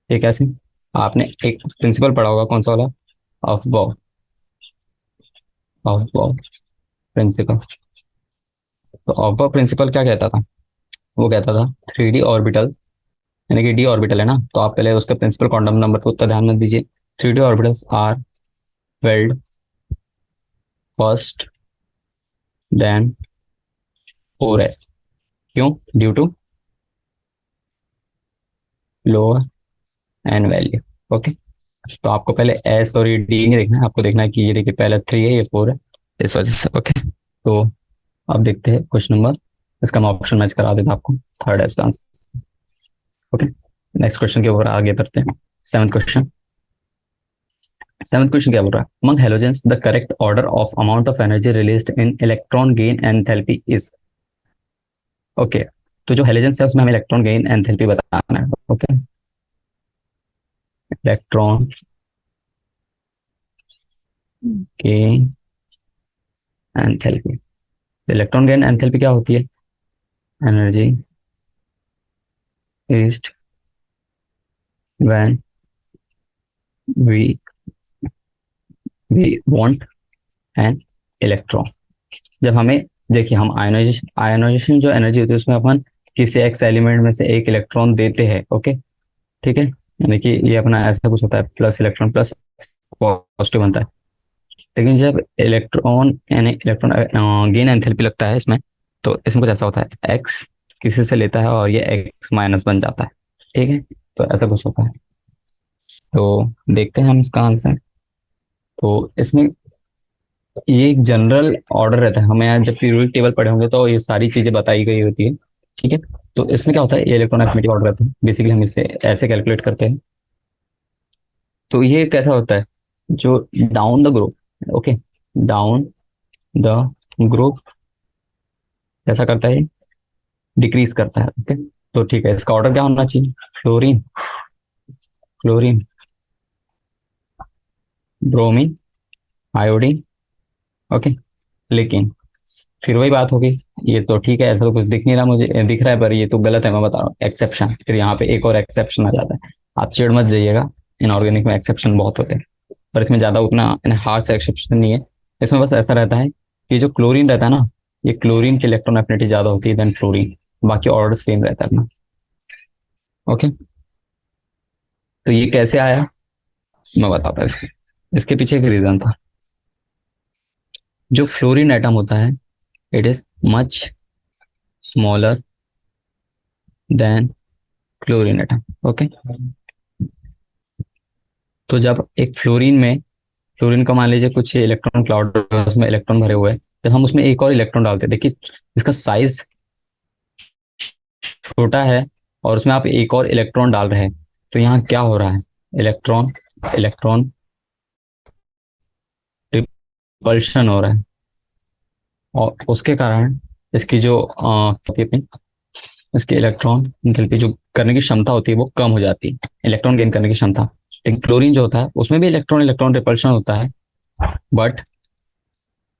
Speaker 1: ये कैसे, आपने एक प्रिंसिपल पढ़ा होगा, कौन सा वाला, ऑफ बॉब प्रिंसिपल। तो ऑफ बॉब प्रिंसिपल क्या कहता था, वो कहता था 3d ऑर्बिटल यानी कि डी ऑर्बिटल है ना, तो आप पहले उसका प्रिंसिपल क्वांटम नंबर को उतना ध्यान मत दीजिए, 3D orbitals are filled first, then 4s. क्यों? Due to lower N value. Okay, तो आपको पहले एस और ये डी नहीं देखना है, आपको देखना है कि ये देखिए पहले 3 है, ये 4 है, इस वजह से. ओके, तो अब देखते हैं क्वेश्चन नंबर. इसका मैं ऑप्शन मैच करा देता आपको. थर्ड है इसका आंसर. ओके, नेक्स्ट क्वेश्चन के ऊपर आगे बढ़ते हैं. Seventh question. सेवंथ क्वेश्चन क्या बोल रहा है? Among halogens the correct order of amount of energy released in electron gain enthalpy is. Okay, तो जो हेलोजेंस है उसमें हमें इलेक्ट्रॉन गेन एंथैल्पी बताना है. Okay, electron gain enthalpy. Electron gain enthalpy क्या होती है? Energy east when we we want an electron. जब हमें, देखिए हम आयोनाइजेशन आयोनाइजेशन जो एनर्जी होती है उसमें अपन किसी एक्स एलिमेंट में से एक इलेक्ट्रॉन देते हैं. ओके, ठीक है, यानी कि ये अपना ऐसा कुछ होता है, प्लस इलेक्ट्रॉन प्लस पॉजिटिव बनता है. लेकिन जब इलेक्ट्रॉन यानी इलेक्ट्रॉन गेन एंथैल्पी लगता है इसमें, तो इसमें कुछ ऐसा होता है, एक्स किसी से लेता है और ये एक्स माइनस बन जाता है. ठीक है, तो ऐसा कुछ होता है. तो देखते हैं हम इसका आंसर. तो इसमें ये एक जनरल ऑर्डर रहता है. हमें यहाँ जब पीरियोडिक टेबल पढ़े होंगे तो ये सारी चीजें बताई गई होती है. ठीक है, तो इसमें क्या होता है, ये इलेक्ट्रॉन अरिथमेटिक ऑर्डर रहता है. बेसिकली हम इसे ऐसे कैलकुलेट करते हैं. तो ये कैसा होता है, जो down the group. Okay, down the group कैसा करता है, डिक्रीज करता है. ओके, तो ठीक है, इसका ऑर्डर क्या होना चाहिए? Fluorine, fluorine, bromine, iodine. Okay, लेकिन फिर वही बात होगी, ये तो ठीक है, ऐसा तो कुछ दिख नहीं रहा मुझे, दिख रहा है पर ये तो गलत है, मैं बता रहा हूँ. एक्सेप्शन, फिर यहाँ पे एक और एक्सेप्शन आ जाता है. आप चिढ़ मत जाइएगा, इनऑर्गेनिक में एक्सेप्शन बहुत होते हैं, पर इसमें ज्यादा उतना हार्ड से एक्सेप्शन नहीं है. इसमें बस ऐसा रहता है कि जो क्लोरीन रहता है ना, ये क्लोरीन की इलेक्ट्रॉन एफिनिटी ज्यादा होती है देन फ्लोरीन. बाकी ऑर्डर सेम रहता है अपना. ओके, तो ये कैसे आया मैं बताता हूँ. इसके पीछे एक रीजन था. जो फ्लोरीन एटम होता है, it is much smaller than chlorine atom. Okay, तो जब एक फ्लोरीन में, फ्लोरीन का मान लीजिए कुछ इलेक्ट्रॉन क्लाउड, उसमें इलेक्ट्रॉन भरे हुए हैं, जब हम उसमें एक और इलेक्ट्रॉन डालते हैं, देखिए इसका साइज छोटा है और उसमें आप एक और इलेक्ट्रॉन डाल रहे हैं, तो यहाँ क्या हो रहा है, इलेक्ट्रॉन इलेक्ट्रॉन रिपल्शन हो रहा है. और उसके कारण इसकी जो इसकी इलेक्ट्रॉन एंथैल्पी जो करने की क्षमता होती है वो कम हो जाती है, इलेक्ट्रॉन गेन करने की क्षमता. लेकिन क्लोरीन जो होता है उसमें भी इलेक्ट्रॉन इलेक्ट्रॉन रिपल्शन होता है, but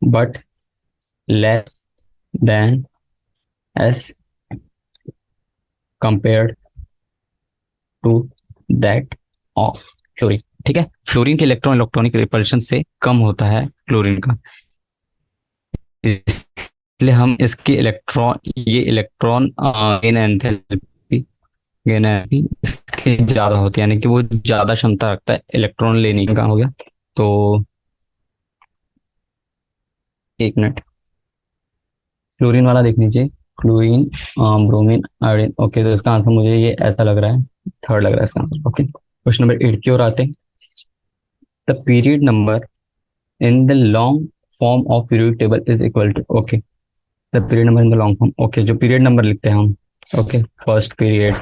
Speaker 1: but less than as compared to that of fluorine. ठीक है, फ्लोरीन के इलेक्ट्रॉन इलेक्ट्रॉनिक रिपल्शन से कम होता है क्लोरीन का, इसलिए हम इसके इलेक्ट्रॉन, ये electron gain enthalpy, gain enthalpy इसकी ज्यादा होती है, यानी कि वो ज्यादा क्षमता रखता है इलेक्ट्रॉन लेने का. हो गया, तो एक मिनट, क्लोरीन वाला देख लीजिए, क्लोरीन, ब्रोमीन, आयोडीन. ओके, तो इसका आंसर मुझे ये ऐसा लग रहा है, थर्ड लग रहा है इसका आंसर. ओके, क्वेश्चन नंबर 8 की ओर आते हैं. The period number in the long form of period table is equal to. Okay, the period number in the long form. Okay, जो पीरियड नंबर लिखते हैं हम, okay, first period,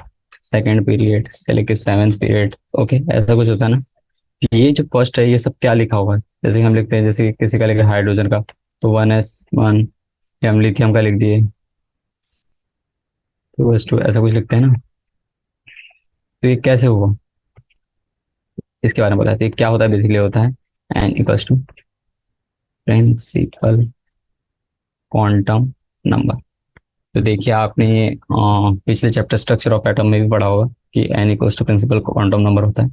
Speaker 1: second period से लेके सेवेंथ पीरियड. ओके, ऐसा कुछ होता है ना. ये जो फर्स्ट है, ये सब क्या लिखा हुआ है, जैसे कि हम लिखते हैं, जैसे कि किसी का लिख रहा है हाइड्रोजन का, तो 1s1, या हम लिथियम का लिख दिए 2s2, ऐसा कुछ लिखते हैं ना. तो ये कैसे हुआ, इसके बारे में बताते हैं. क्या होता है, बेसिकली होता है n equals to principal quantum number. तो देखिए आपने ये पिछले चैप्टर स्ट्रक्चर ऑफ एटम में भी पढ़ा होगा कि n equals to principal quantum number होता है.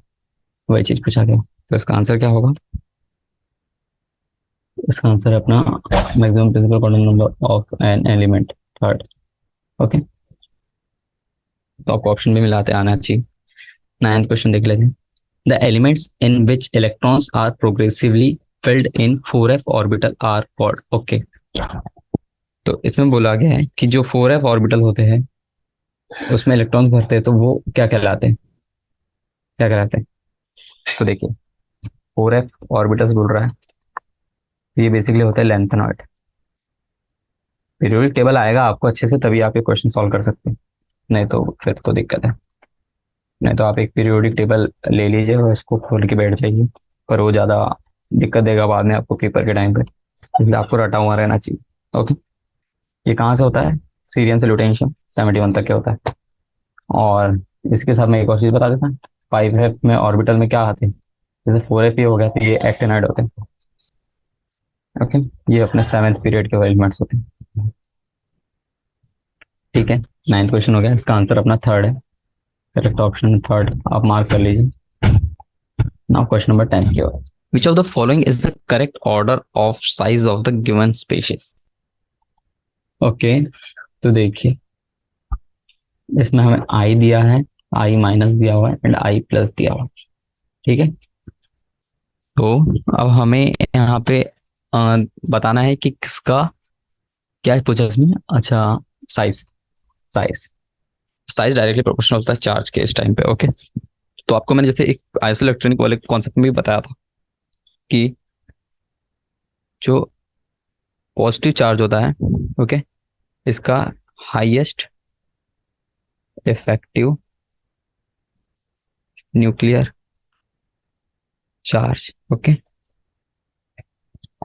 Speaker 1: वही चीज पूछा गया, तो इसका आंसर क्या होगा? इसका आंसर है अपना maximum principal quantum number of an element, third. Okay, तो आपको ऑप्शन भी मिलाते आना चाहिए. नाइन्थ क्वेश्चन देख लेते हैं. The elements in which electrons are progressively filled in 4f orbital are called. Okay, तो इसमें बोला गया है कि जो 4f ऑर्बिटल होते हैं उसमें इलेक्ट्रॉन्स भरते हैं तो वो क्या कहलाते हैं, क्या कहलाते हैं? तो देखिए 4f ऑर्बिटल्स बोल रहा है, ये बेसिकली होता है लेंथेनॉइड। पीरियोडिक टेबल आएगा आपको अच्छे से, तभी आप ये क्वेश्चन सॉल्व कर सकते हैं, नहीं तो फिर तो दिक्कत है। नहीं तो आप एक पीरियोडिक टेबल ले लीजिए और इसको खोल के बैठ जाइए, पर वो ज़्यादा दिक्कत देगा बाद में आपको पेपर के टाइम पे, इसलिए आपको रटा हुआ रहना चाहिए। ओके, ये कहाँ से होता है? सीरियम से लुटेशियम 71 तक के होता है। और इसके साथ मैं एक और चीज़ बता देता हूँ, 5f में ऑर्बिटल में क्या आते हैं, जैसे 4f ये हो गया तो ये एक्टिनाइड होते हैं। ओके, ये अपने 7th पीरियड के एलिमेंट्स होते हैं। ठीक है, 9th क्वेश्चन हो गया, इसका आंसर अपना थर्ड है, करेक्ट ऑप्शन थर्ड आप मार्क कर लीजिए। नाउ क्वेश्चन नंबर 10 की ओर, which of the following is the correct order of size of the given species. Okay, तो देखिए इसमें हमें आई दिया है, आई माइनस दिया हुआ है एंड आई प्लस दिया हुआ है। ठीक है, तो अब हमें यहाँ पे बताना है कि किसका क्या पूछा इसमें। अच्छा, size, size size directly proportional होता है चार्ज के इस टाइम पे। ओके, तो आपको मैंने जैसे एक आइसोइलेक्ट्रॉनिक वाले कॉन्सेप्ट में भी बताया था कि जो पॉजिटिव चार्ज होता है, ओके, इसका highest effective nuclear charge, okay,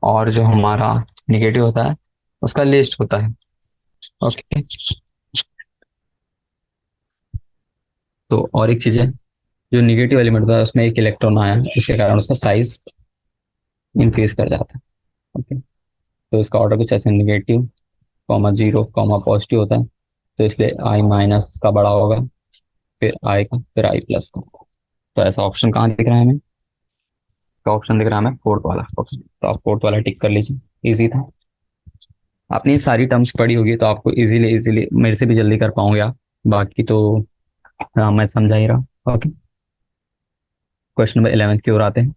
Speaker 1: और जो हमारा निगेटिव होता है उसका लिस्ट होता है। ओके, तो और एक चीज है, जो निगेटिव एलिमेंट होता है उसमें एक इलेक्ट्रॉन आया, इसके कारण उसका साइज इंक्रीज कर जाता है। ओके, तो इसका ऑर्डर कुछ ऐसे negative comma zero comma positive होता है, तो इसलिए आई माइनस का बड़ा होगा, फिर आई का, फिर आई प्लस का। तो ऐसा ऑप्शन कहाँ दिख रहा है हमें? का ऑप्शन दिख रहा है हमें फोर्थ वाला ऑप्शन, तो आप फोर्थ वाला टिक कर लीजिए, इजी था। आपने ये सारी टर्म्स पढ़ी होगी तो आपको इजीली इजीली मेरे से भी जल्दी कर पाओगे आप, बाकी तो हाँ मैं समझा ही रहा। ओके, क्वेश्चन नंबर 11 की ओर आते हैं।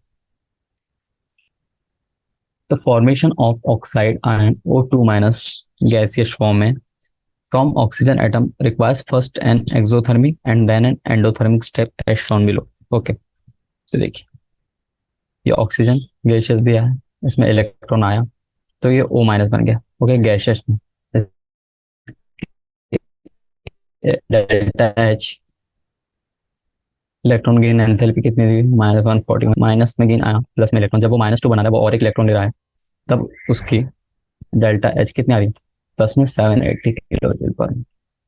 Speaker 1: The formation of oxide ion O2 minus gaseous form में from oxygen atom requires first an exothermic and then an endothermic step as shown below. Okay, तो देखिए ये ऑक्सीजन गैसियस भी है, इसमें इलेक्ट्रॉन आया तो ये O माइनस बन गया। ओके, गैसियस में delta H, electron gain enthalpy कितनी दी? -140, माइनस में गेन आया, प्लस में इलेक्ट्रॉन, जब वो -2 बना रहा है वो और एक इलेक्ट्रॉन ले रहा है, तब उसकी डेल्टा एच कितनी आ रही है? प्लस में 780 किलो जूल पर।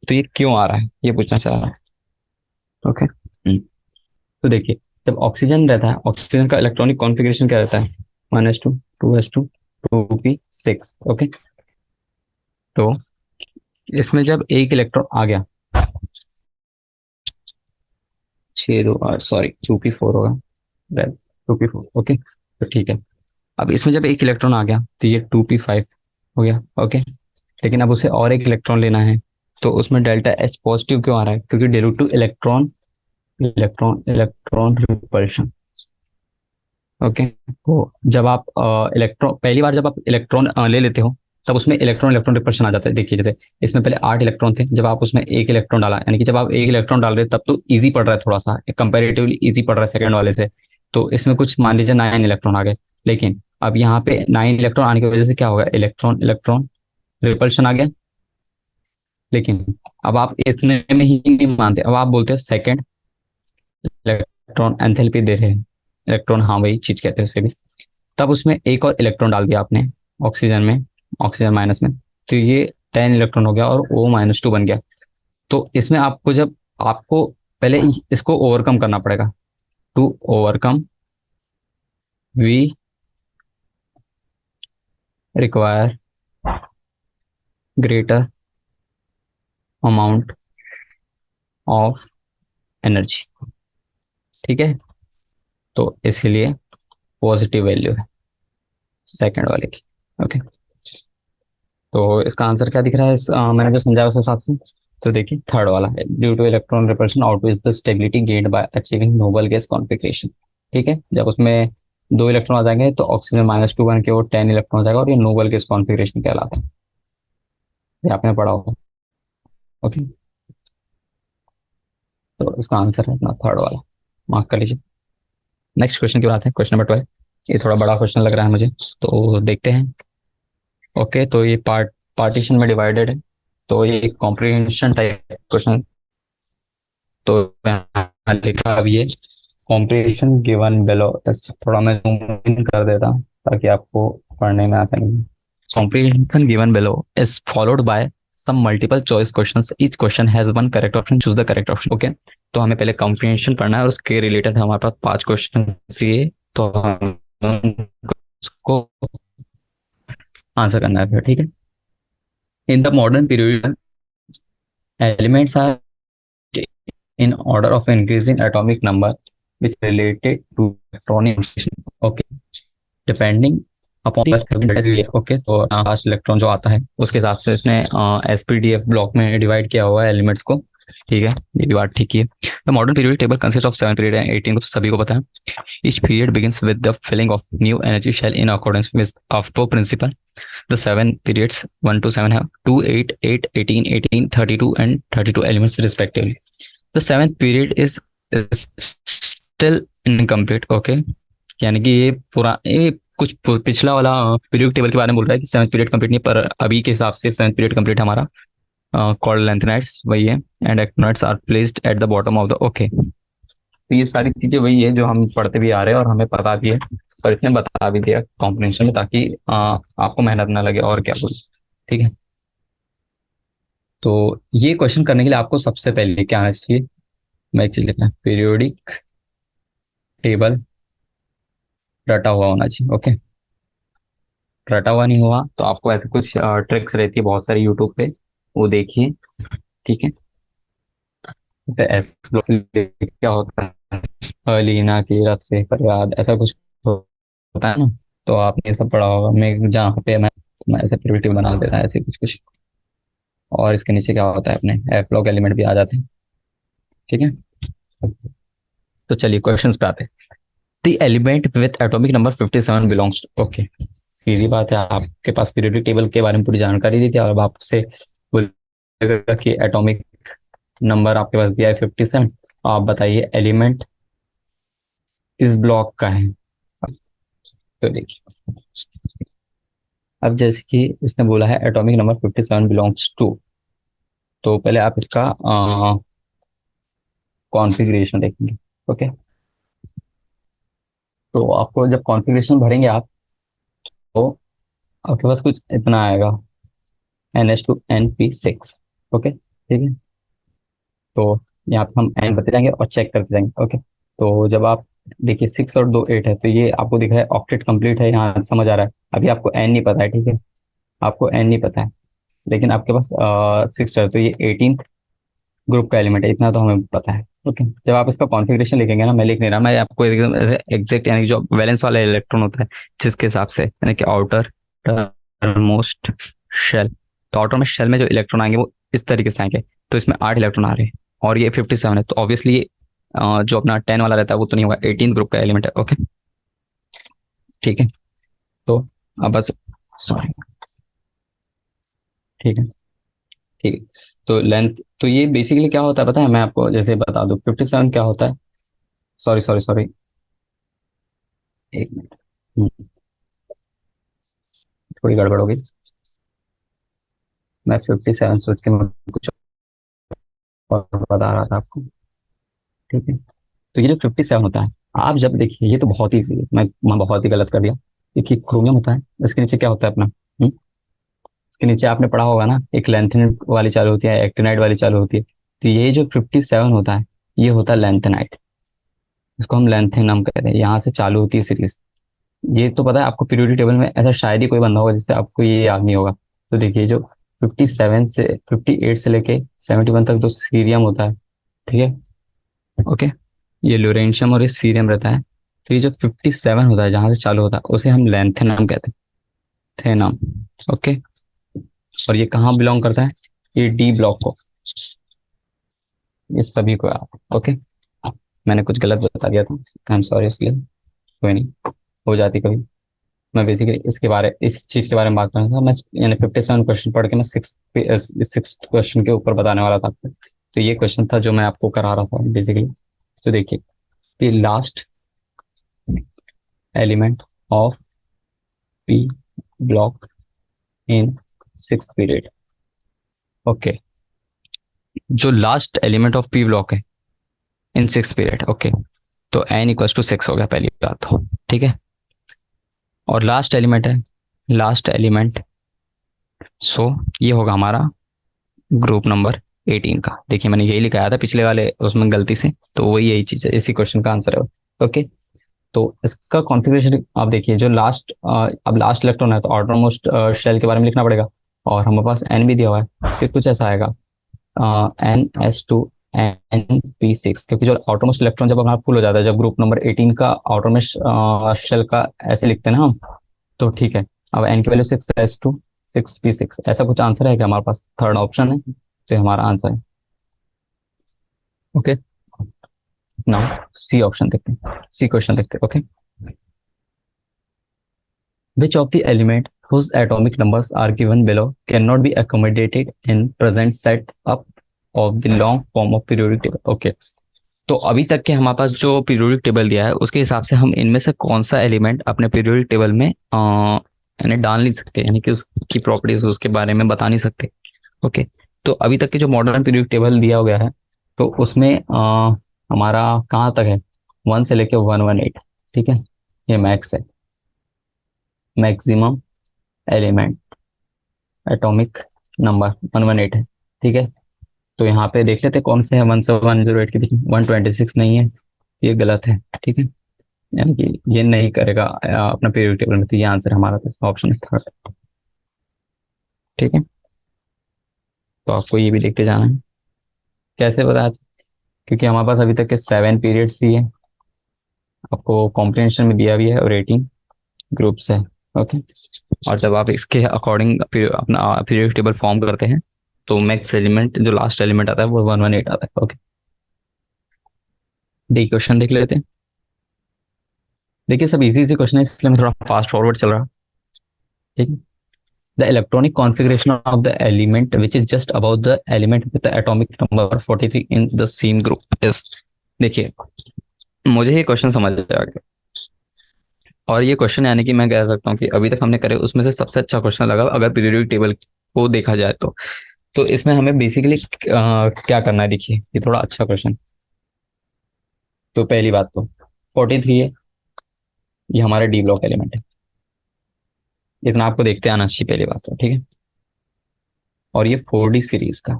Speaker 1: तो ये क्यों आ रहा है ये पूछना चाह रहा है। ओके, तो देखिए जब ऑक्सीजन रहता है, ऑक्सीजन का इलेक्ट्रॉनिक कॉन्फ़िगरेशन क्या रहता है? -2 2s2 2p6। ओके, तो इसमें जब एक इलेक्ट्रॉन आ गया, 6 सॉरी 2p4 होगा, 2p4। ओके, तो ठीक है, अब इसमें जब एक इलेक्ट्रॉन आ गया तो ये 2p5 हो गया। ओके, लेकिन अब उसे और एक इलेक्ट्रॉन लेना है, तो उसमें डेल्टा एच पॉजिटिव क्यों आ रहा है? क्योंकि due two electron electron electron repulsion. Okay, तो जब आप इलेक्ट्रॉन पहली बार जब आप इलेक्ट्रॉन ले लेते हो तब उसमें इलेक्ट्रॉन इलेक्ट्रॉन रिपल्शन आ जाता है। देखिए जैसे इसमें पहले 8 इलेक्ट्रॉन थे, जब आप उसमें एक इलेक्ट्रॉन डाला, यानी कि जब आप एक इलेक्ट्रॉन डाल रहे हैं तब तो इजी पड़ रहा है, थोड़ा सा कंपेरेटिवली इजी पड़ रहा है सेकंड वाले से, तो इसमें कुछ मान लीजिए 9 इलेक्ट्रॉन आ गए, लेकिन अब यहाँ पे 9 इलेक्ट्रॉन आने की वजह से क्या होगा? इलेक्ट्रॉन इलेक्ट्रॉन रिपल्शन आ गया। लेकिन अब आप इतने में ही नहीं मानते, अब आप बोलते हैं सेकंड इलेक्ट्रॉन एंथैल्पी दे रहे हैं, इलेक्ट्रॉन, हाँ वही चीज कहते हैं उसे भी। तब उसमें एक और इलेक्ट्रॉन डाल दिया आपने ऑक्सीजन में, ऑक्सीजन माइनस में, तो ये 10 इलेक्ट्रॉन हो गया और O-2 बन गया। तो इसमें आपको जब आपको पहले इसको ओवरकम करना पड़ेगा, to overcome we require greater amount of energy. ठीक है, तो इसलिए पॉजिटिव वैल्यू है सेकंड वाले की। ओके, तो इसका आंसर क्या दिख रहा है मैंने जो समझाया उस हिसाब से? तो देखिए थर्ड वाला है, due two electron repulsion out is the stability gained by achieving noble gas configuration. ठीक है, जब उसमें 2 इलेक्ट्रॉन आ जाएंगे तो ऑक्सीजन -2 बन के वो 10 इलेक्ट्रॉन आ जाएगा और ये नोबल गैस कॉन्फिगरेशन कहलाता है। ये आपने पढ़ा होगा। ओके, तो इसका आंसर है अपना थर्ड वाला, मार्क कर लीजिए। नेक्स्ट क्वेश्चन की बात है, क्वेश्चन नंबर 12। ये थोड़ा बड़ा क्वेश्चन लग रहा है मुझे, तो देखते हैं। ओके, तो ये पार्टीशन में डिवाइडेड है, तो ये कॉम्प्रिहेंशन टाइप क्वेश्चन। तो यहाँ लिखा भी है कॉम्प्रिहेंशन गिवन बिलो, थोड़ा मैं जूम इन कर देता हूँ ताकि आपको पढ़ने में आसानी हो। Comprehension given below is followed by some multiple choice questions. Each question has one correct option. Choose the correct option. Okay. तो हमें पहले comprehension पढ़ना है और उसके रिलेटेड हमारे पास 5 क्वेश्चन चाहिए, तो हमें उसको आंसर करना है फिर। ठीक है। In the modern period elements are in order of increasing atomic number which related to electronic configuration. Okay, depending upon okay, तो फास्ट इलेक्ट्रॉन जो आता है उसके हिसाब से इसने एसपीडीएफ ब्लॉक में डिवाइड किया हुआ है एलिमेंट्स को। ठीक है, ये भी बात ठीक है। The modern period table consist of 7 period and 18 सभी को पता है। Each period begins with the filling of new energy shell in accordance with of principal. The 7 periods 1 to 7 have 2, 8, 8, 18, 18, 32 and 32 elements respectively. The 7th period is still incomplete. Okay, यानी कि ये पूरा ये कुछ पिछला वाला पीरियड टेबल के बारे में बोल रहा है कि 7th पीरियड कंप्लीट नहीं, पर अभी के हिसाब से 7th पीरियड कंप्लीट हमारा कॉल्ड लेंथेनाइट्स वही है and actinides are placed at the bottom of the. Okay, तो ये सारी चीजें वही है जो हम पढ़ते भी आ रहे हैं और हमें पता भी है, पर इसने बता भी दिया कॉम्प्रिहेंशन में ताकि आपको मेहनत ना लगे और क्या बोल। ठीक है, तो ये क्वेश्चन करने के लिए आपको सबसे पहले क्या आना चाहिए, मैं एक चीज लिखना है, पीरियोडिक टेबल रटा हुआ होना चाहिए। ओके, रटा हुआ नहीं हुआ तो आपको ऐसे कुछ ट्रिक्स रहती है बहुत सारी यूट्यूब पे, वो देखिए। ठीक है, तो ऐसे क्या होता है, अलीना की रब से फरियाद, ऐसा कुछ होता है ना, तो आपने ये सब पढ़ा होगा। मैं जहाँ पे मैं ऐसे प्रिमिटिव बना देता है ऐसे कुछ कुछ, और इसके नीचे क्या होता है अपने एफ लॉग एलिमेंट भी आ जाते हैं। ठीक है, तो चलिए क्वेश्चंस पे आते हैं। The element with atomic number 57 belongs. Okay, सीधी बात है, आपके पास पीरियोडिक टेबल के बारे में पूरी जानकारी दी थी और अब आपसे बोलेगा कि एटॉमिक नंबर आपके पास दिया है 57, आप बताइए एलिमेंट इस ब्लॉक का है। तो देखिए, अब जैसे कि इसने बोला है एटॉमिक नंबर 57 बिलोंग्स टू, तो पहले आप इसका कॉन्फ़िगरेशन देखेंगे। ओके, तो आपको जब कॉन्फ़िगरेशन भरेंगे आप, तो आपके पास कुछ इतना आएगा NH2NP6। ओके, ठीक है, तो यहाँ पे हम एन बताते जाएंगे और चेक करते जाएंगे। ओके, तो जब आप देखिए 6 और 2 8 है, तो ये आपको दिख रहा है ऑक्टेट कंप्लीट है, यहाँ समझ आ रहा है। अभी आपको एन नहीं पता है, ठीक है, आपको एन नहीं पता है, लेकिन आपके पास 6 है, तो ये 18th ग्रुप का एलिमेंट है, इतना तो हमें पता है। ओके, जब आप इसका कॉन्फ़िगरेशन लिखेंगे ना, मैं लिख नहीं रहा, मैं आपको एकदम एग्जैक्ट, यानी कि जो वैलेंस वाला इलेक्ट्रॉन होता है जिसके हिसाब से, यानी कि आउटर मोस्ट शेल, तो आउटर मोस्ट शेल में जो इलेक्ट्रॉन आएंगे वो इस तरीके से आएंगे। तो इसमें 8 इलेक्ट्रॉन आ रहे हैं और ये 57 है, तो ऑब्वियसली जो अपना 10 वाला रहता है वो तो नहीं होगा, 18th ग्रुप का एलिमेंट है। ओके, ठीक है, तो अब बस सॉरी, ठीक है, ठीक है, तो लेंथ, तो ये बेसिकली क्या होता है पता है, मैं आपको जैसे बता दूं 57 क्या होता है। सॉरी सॉरी सॉरी, एक मिनट, थोड़ी गड़बड़ हो गई, मैं 57 सोच के मैं कुछ और बता रहा था आपको। ठीक है, तो ये जो 57 होता है, आप जब देखिए, ये तो बहुत ही ईजी है, मैं बहुत ही गलत कर दिया। देखिए क्रोमियम होता है, इसके नीचे क्या होता है अपना, इसके नीचे आपने पढ़ा होगा ना, एक लेंथेनाइट वाली चालू होती है, एक्टिनाइट वाली चालू होती है, तो ये जो 57 होता है ये होता है लेंथेनाइट, इसको हम लेंथेनम कहते हैं, यहाँ से चालू होती है सीरीज। ये तो पता है आपको, पीरियोडिक टेबल में ऐसा शायद ही कोई बंदा होगा जिससे आपको ये याद नहीं होगा। तो देखिए जो 57 से 58 से लेके 71 तक जो सीरियम होता है, ठीक है, ओके, ये ल्यूरेंशियम और ये सीरियम रहता है। तो ये जो 57 होता है जहां से चालू होता है उसे हम लेंथेनम कहते हैं, थेनम। ओके, और ये कहाँ बिलोंग करता है, ये डी ब्लॉक को, ये सभी को ओके। मैंने कुछ गलत बता दिया था, आई एम सॉरी इसके लिए, कोई नहीं, हो जाती कभी। मैं बेसिकली इस चीज के बारे में बात कर रहा था। मैं यानी 57 क्वेश्चन पढ़ के मैं सिक्स क्वेश्चन के ऊपर बताने वाला था आपको। तो ये क्वेश्चन था जो मैं आपको करा रहा था बेसिकली। तो देखिए, last element of P block in six period. Okay, जो last element of P block है इन सिक्स पीरियड। ओके, तो एन इक्वल्स टू 6 हो गया पहली बात तो, ठीक है। और लास्ट एलिमेंट है, लास्ट एलिमेंट, सो ये होगा हमारा ग्रुप नंबर 18 का। देखिए मैंने यही लिखाया था पिछले वाले उसमें गलती से, तो वही यही चीज है, इसी क्वेश्चन का आंसर है। ओके, तो इसका कॉन्फ़िगरेशन आप देखिए, जो लास्ट अब लास्ट इलेक्ट्रॉन है तो आउटर मोस्ट शेल के बारे में लिखना पड़ेगा। और हमारे पास एन भी दिया हुआ है, फिर कुछ ऐसा आएगा NS2 NP6, क्योंकि जो आउटर मोस्ट इलेक्ट्रॉन जब हमारा फुल हो जाता है, जब ग्रुप नंबर 18 का आउटर मोस्ट शेल का ऐसे लिखते हैं ना हम, तो ठीक है। अब एन की वैल्यू 6S2 6P6, ऐसा कुछ आंसर है क्या हमारे पास? थर्ड ऑप्शन है, तो ये हमारा आंसर है। ओके, नाउ सी ऑप्शन देखते हैं, सी क्वेश्चन देखते हैं। Okay, which of the element whose atomic numbers are given below cannot be accommodated in present set up of the long form of periodic table? Okay, तो अभी तक के हमारे पास जो पीरियोडिक टेबल दिया है उसके हिसाब से हम इनमें से कौन सा एलिमेंट अपने पीरियोडिक टेबल में यानी डाल नहीं सकते, यानी कि उसकी प्रॉपर्टीज उसके बारे में बता नहीं सकते। ओके, तो अभी तक के जो मॉडर्न पीरियोडिक टेबल दिया गया है, तो उसमें हमारा कहाँ तक है, 1 से लेके 118, ठीक है। ये मैक्स है, मैक्सिमम एलिमेंट एटॉमिक नंबर 118 है, ठीक है। तो यहाँ पे देख लेते कौन से है 1 से 108 के बीच में। 126 नहीं है, ये गलत है, ठीक है। यानी कि ये नहीं करेगा अपना पीरियड टेबल में, तो ये आंसर हमारा तो इसका ऑप्शन है थर्ड, ठीक है। तो आपको ये भी देखते जाना है। कैसे पता? क्योंकि हमारे पास अभी तक के 7 पीरियड्स ही है, आपको कॉम्प्रिहेंशन में दिया भी है और 18 ग्रुप्स है। ओके, और जब आप इसके अकॉर्डिंग अपना पीरियड टेबल फॉर्म करते हैं, तो मैक्स एलिमेंट जो लास्ट एलिमेंट आता है वो 118 आता है। ओके, डी क्वेश्चन देख लेते हैं। देखिए सब इजी इजी क्वेश्चन है, इसलिए मैं थोड़ा फास्ट फॉरवर्ड चल रहा, ठीक है। The electronic configuration of the element which is just about the element with the atomic number 43 in the same group is. देखिए मुझे ये क्वेश्चन समझ आ गया, और ये क्वेश्चन यानी कि मैं कह सकता हूँ कि अभी तक हमने करे उसमें से सबसे अच्छा क्वेश्चन लगा अगर पीरियोडिक टेबल को देखा जाए तो। तो इसमें हमें बेसिकली क्या करना है, देखिए ये थोड़ा अच्छा क्वेश्चन। तो पहली बात तो 43 है, ये हमारा डी ब्लॉक एलिमेंट है, इतना आपको देखते आना चाहिए पहली बात तो, ठीक है। और ये 4D सीरीज का,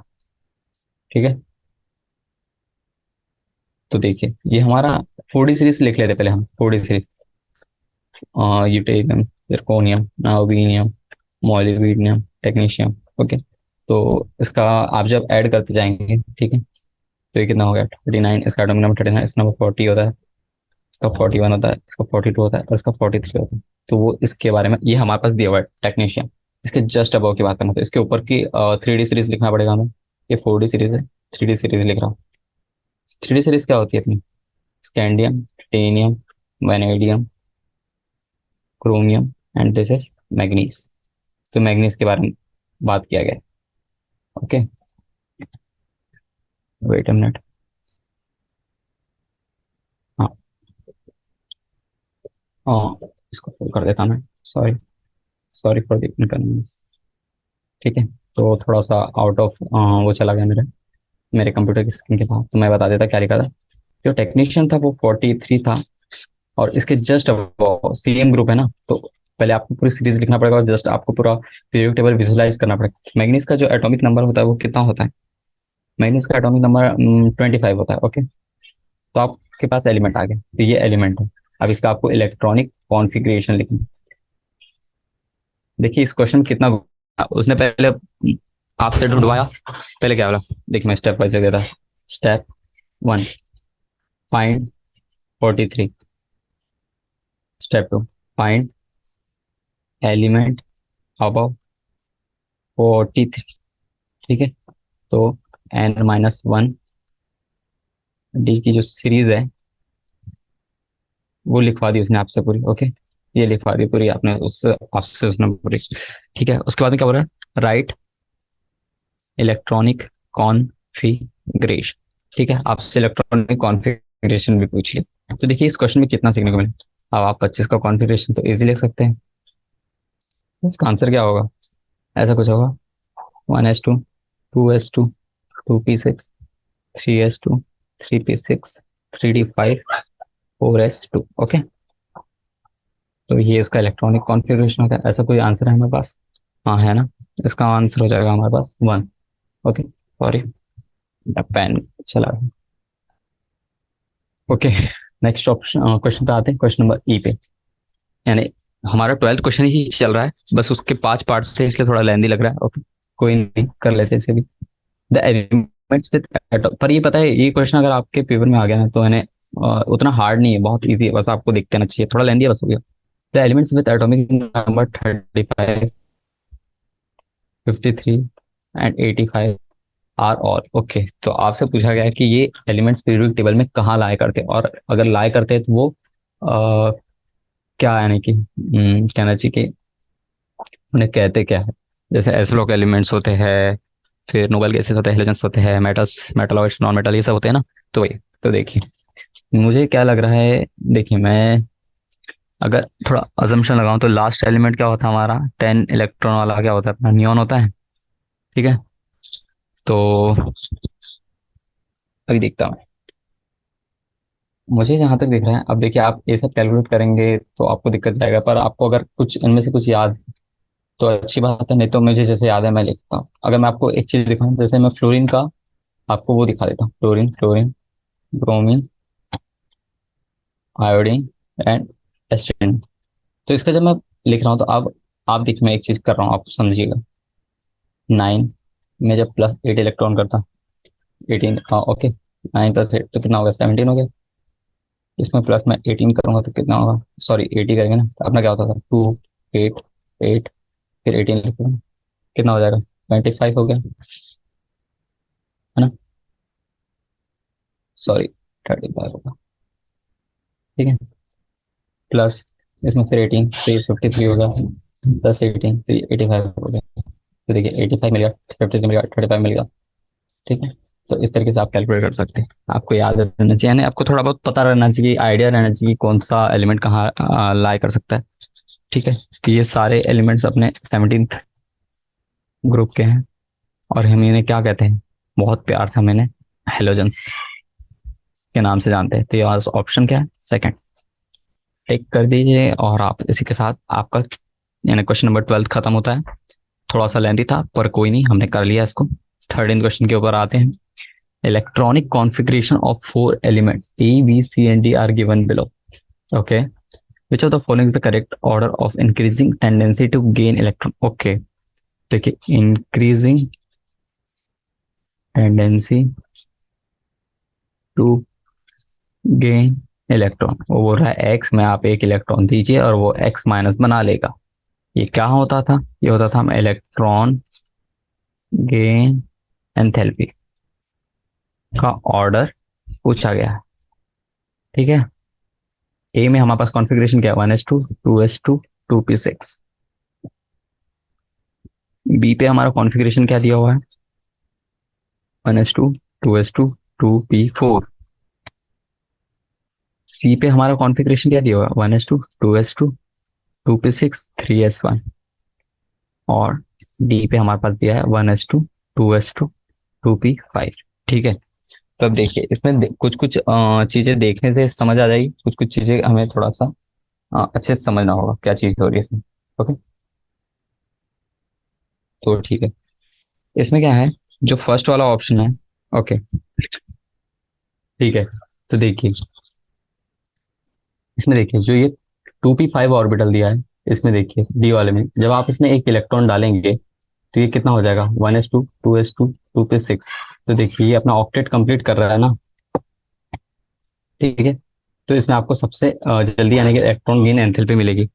Speaker 1: ठीक है। तो देखिए ये हमारा 4D सीरीज लिख लेते पहले हम, 4D series, yttrium, zirconium, niobium, molybdenum, technetium. Okay, तो इसका आप जब ऐड करते जाएंगे, ठीक है, तो ये कितना हो गया 39, इसका एटॉमिक नंबर 39, इसका नंबर 40 होता है, इसका 41 होता है, इसका 42 होता है और इसका 43 होता है। तो वो इसके बारे में ये हमारे पास दिया हुआ है टेक्नीशियम, इसके जस्ट अबव की बात करना, तो इसके ऊपर की 3D सीरीज लिखना पड़ेगा हमें। ये 4D सीरीज है, 3D सीरीज लिख रहा हूँ। 3D सीरीज क्या होती है अपनी? Scandium, titanium, vanadium, chromium and this is manganese. तो मैग्नीज के बारे में बात किया गया है। Okay, wait a minute. हाँ, हाँ, इसको फिल कर देता मैं, sorry, sorry for the inconvenience, ठीक है। तो थोड़ा सा आउट ऑफ वो चला गया मेरे मेरे कंप्यूटर की स्क्रीन के पास, तो मैं बता देता क्या लिखा था। जो टेक्नीशियन था वो 43 था, और इसके जस्ट सेम ग्रुप है ना, तो पहले आपको पूरी सीरीज लिखना पड़ेगा और जस्ट आपको पूरा पीरियोडिक टेबल विजुलाइज करना पड़ेगा। मैग्नीज का जो एटॉमिक नंबर होता है वो कितना होता है? मैग्नीज का एटॉमिक नंबर 25 होता है। ओके, तो आपके पास एलिमेंट आ गया, तो ये एलिमेंट है। अब इसका आपको इलेक्ट्रॉनिक कॉन्फ़िगरेशन लिखना। देखिए इस क्वेश्चन कितना उसने पहले आपसे ढूंढवाया, पहले क्या बोला, देखिए मैं स्टेप वाइज देता। Step 1, find 43। Step 2, find element above 43, ठीक है। तो n-1 डी की जो सीरीज है वो लिखवा दी उसने आपसे पूरी। ओके, ये लिखवा दी पूरी आपने उस आपसे उसने पूरी। ठीक है, उसके बाद में क्या बोल रहा है, राइट इलेक्ट्रॉनिक कॉन्फ़िगरेशन। ठीक है, आपसे इलेक्ट्रॉनिक कॉन्फ़िगरेशन भी पूछ लिया। तो देखिए इस क्वेश्चन में कितना सीखने को मिला। अब आप 25 का कॉन्फ़िगरेशन तो इजी लिख सकते हैं। तो इसका आंसर क्या होगा, ऐसा कुछ होगा, 1s2 2s2 2p6 3s2 3p6 3d5 4s2। Okay, तो ये इसका इलेक्ट्रॉनिक कॉन्फ़िगरेशन होता है। ऐसा कोई आंसर है हमारे पास? हाँ है ना, इसका आंसर हो जाएगा हमारे पास 1। ओके, सॉरी पेन चला गया। ओके, नेक्स्ट ऑप्शन क्वेश्चन पे आते हैं, क्वेश्चन नंबर ई पे। यानी हमारा 12th क्वेश्चन ही चल रहा है, बस उसके 5 पार्ट से इसलिए थोड़ा लेंदी लग रहा है। ओके, कोई नहीं, कर लेते इसे भी। द एलिमेंट्स विद एटम, पर ये पता है ये क्वेश्चन अगर आपके पेपर में आ गया ना तो यानी उतना हार्ड नहीं है, बहुत इजी है, बस आपको देख के आना चाहिए, थोड़ा लेंदी है बस हो गया। The elements with atomic number 35 53 and 85 are all okay. तो आपसे पूछा गया है कि ये एलिमेंट्स पीरियोडिक टेबल में कहाँ लाया करते हैं, और अगर लाया करते हैं तो वो क्या यानी कि कहना चाहिए कि उन्हें कहते क्या है। जैसे एस ब्लॉक एलिमेंट्स होते हैं, फिर नोबल गैसेस होते हैं, हेलोजेंस होते हैं, मेटल्स मेटलॉइड्स नॉन मेटल ये सब होते हैं ना। तो वही, तो देखिए मुझे क्या लग रहा है, देखिए मैं अगर थोड़ा अजम्पशन लगाऊं तो लास्ट एलिमेंट क्या होता है हमारा, 10 इलेक्ट्रॉन वाला क्या होता है अपना, नियॉन होता है। ठीक है, तो अभी देखता हूँ। मुझे जहां तक दिख रहा है, अब देखिए आप ये सब कैलकुलेट करेंगे तो आपको दिक्कत जाएगा, पर आपको अगर कुछ इनमें से कुछ याद तो अच्छी बात है, नहीं तो मुझे जैसे याद है मैं लिखता हूँ। अगर मैं आपको एक चीज दिखाऊं, जैसे मैं फ्लोरीन का आपको वो दिखा देता हूँ, fluorine fluorine bromine iodine and astatine. तो इसका जब मैं लिख रहा हूँ तो अब आप देखिए मैं एक चीज कर रहा हूँ, आप समझिएगा। 9 में जब +8 इलेक्ट्रॉन करता, 18, हाँ ओके, 9 + 8 तो कितना होगा, 17 हो गया। इसमें प्लस में 18 करूंगा तो कितना होगा, सॉरी 80 करेंगे ना तो अपना क्या होता था, 2 8 8 फिर 18 लिखूंगा, कितना हो जाएगा, 25 हो गया, है ना, सॉरी 35 होगा। ठीक है, प्लस इसमें फिर 18 तो ये 53 होगा, +18 तो ये 85 हो गया। तो देखिए 85 मिल गया, 53 मिल गया, 35 मिल गया। ठीक है, तो इस तरीके से आप कैलकुलेट कर सकते हैं। आपको याद रहना चाहिए, यानी आपको थोड़ा बहुत पता रहना चाहिए, आइडिया रहना चाहिए कि कौन सा एलिमेंट कहाँ लाई कर सकता है। ठीक है, कि ये सारे एलिमेंट्स अपने 17th ग्रुप के हैं, और हम इन्हें क्या कहते हैं, बहुत प्यार से हम इन्हें हेलोजेंस के नाम से जानते हैं। तो ये ऑप्शन क्या है, सेकंड, टिक कर दीजिए। और आप इसी के साथ आपका यानी क्वेश्चन नंबर 12 खत्म होता है। थोड़ा सा लेंथी था पर कोई नहीं, हमने कर लिया इसको। 13 क्वेश्चन के ऊपर आते हैं। Electronic configuration of 4 elements A B C and D are given below. Okay, which of the following is the correct order of increasing tendency to gain electron. Okay, देखिए increasing tendency to gain electron, वो बोल रहा है एक्स में आप एक इलेक्ट्रॉन दीजिए और वो एक्स माइनस बना लेगा। ये क्या होता था, ये होता था हम इलेक्ट्रॉन गेन एंथैल्पी का ऑर्डर पूछा गया है। ठीक है, ए में हमारे पास कॉन्फ़िगरेशन क्या है, 1s2 2s2 2p6। बी पे हमारा कॉन्फ़िगरेशन क्या दिया हुआ है, 1s2 2s2 2p4। सी पे हमारा कॉन्फ़िगरेशन क्या दिया हुआ है, 1s2 2s2 2p6 3s1। और डी पे हमारे पास दिया है 1s2 2s2 2p5। ठीक है, तो अब देखिए इसमें कुछ कुछ चीजें देखने से समझ आ जाएगी, कुछ कुछ चीजें हमें थोड़ा सा अच्छे से समझना होगा क्या चीज हो रही है इसमें। ओके, तो ठीक है, इसमें क्या है, जो फर्स्ट वाला ऑप्शन है। ओके, ठीक है, तो देखिए इसमें देखिए जो ये 2p5 ऑर्बिटल दिया है, इसमें देखिए डी वाले में जब आप इसमें एक इलेक्ट्रॉन डालेंगे तो ये कितना हो जाएगा, 1s2 2s2 2p6। तो देखिए ये अपना ऑक्टेट कंप्लीट कर रहा है ना। ठीक है, तो इसमें आपको सबसे जल्दी आने के इलेक्ट्रॉन गेन एंथैल्पी मिलेगी।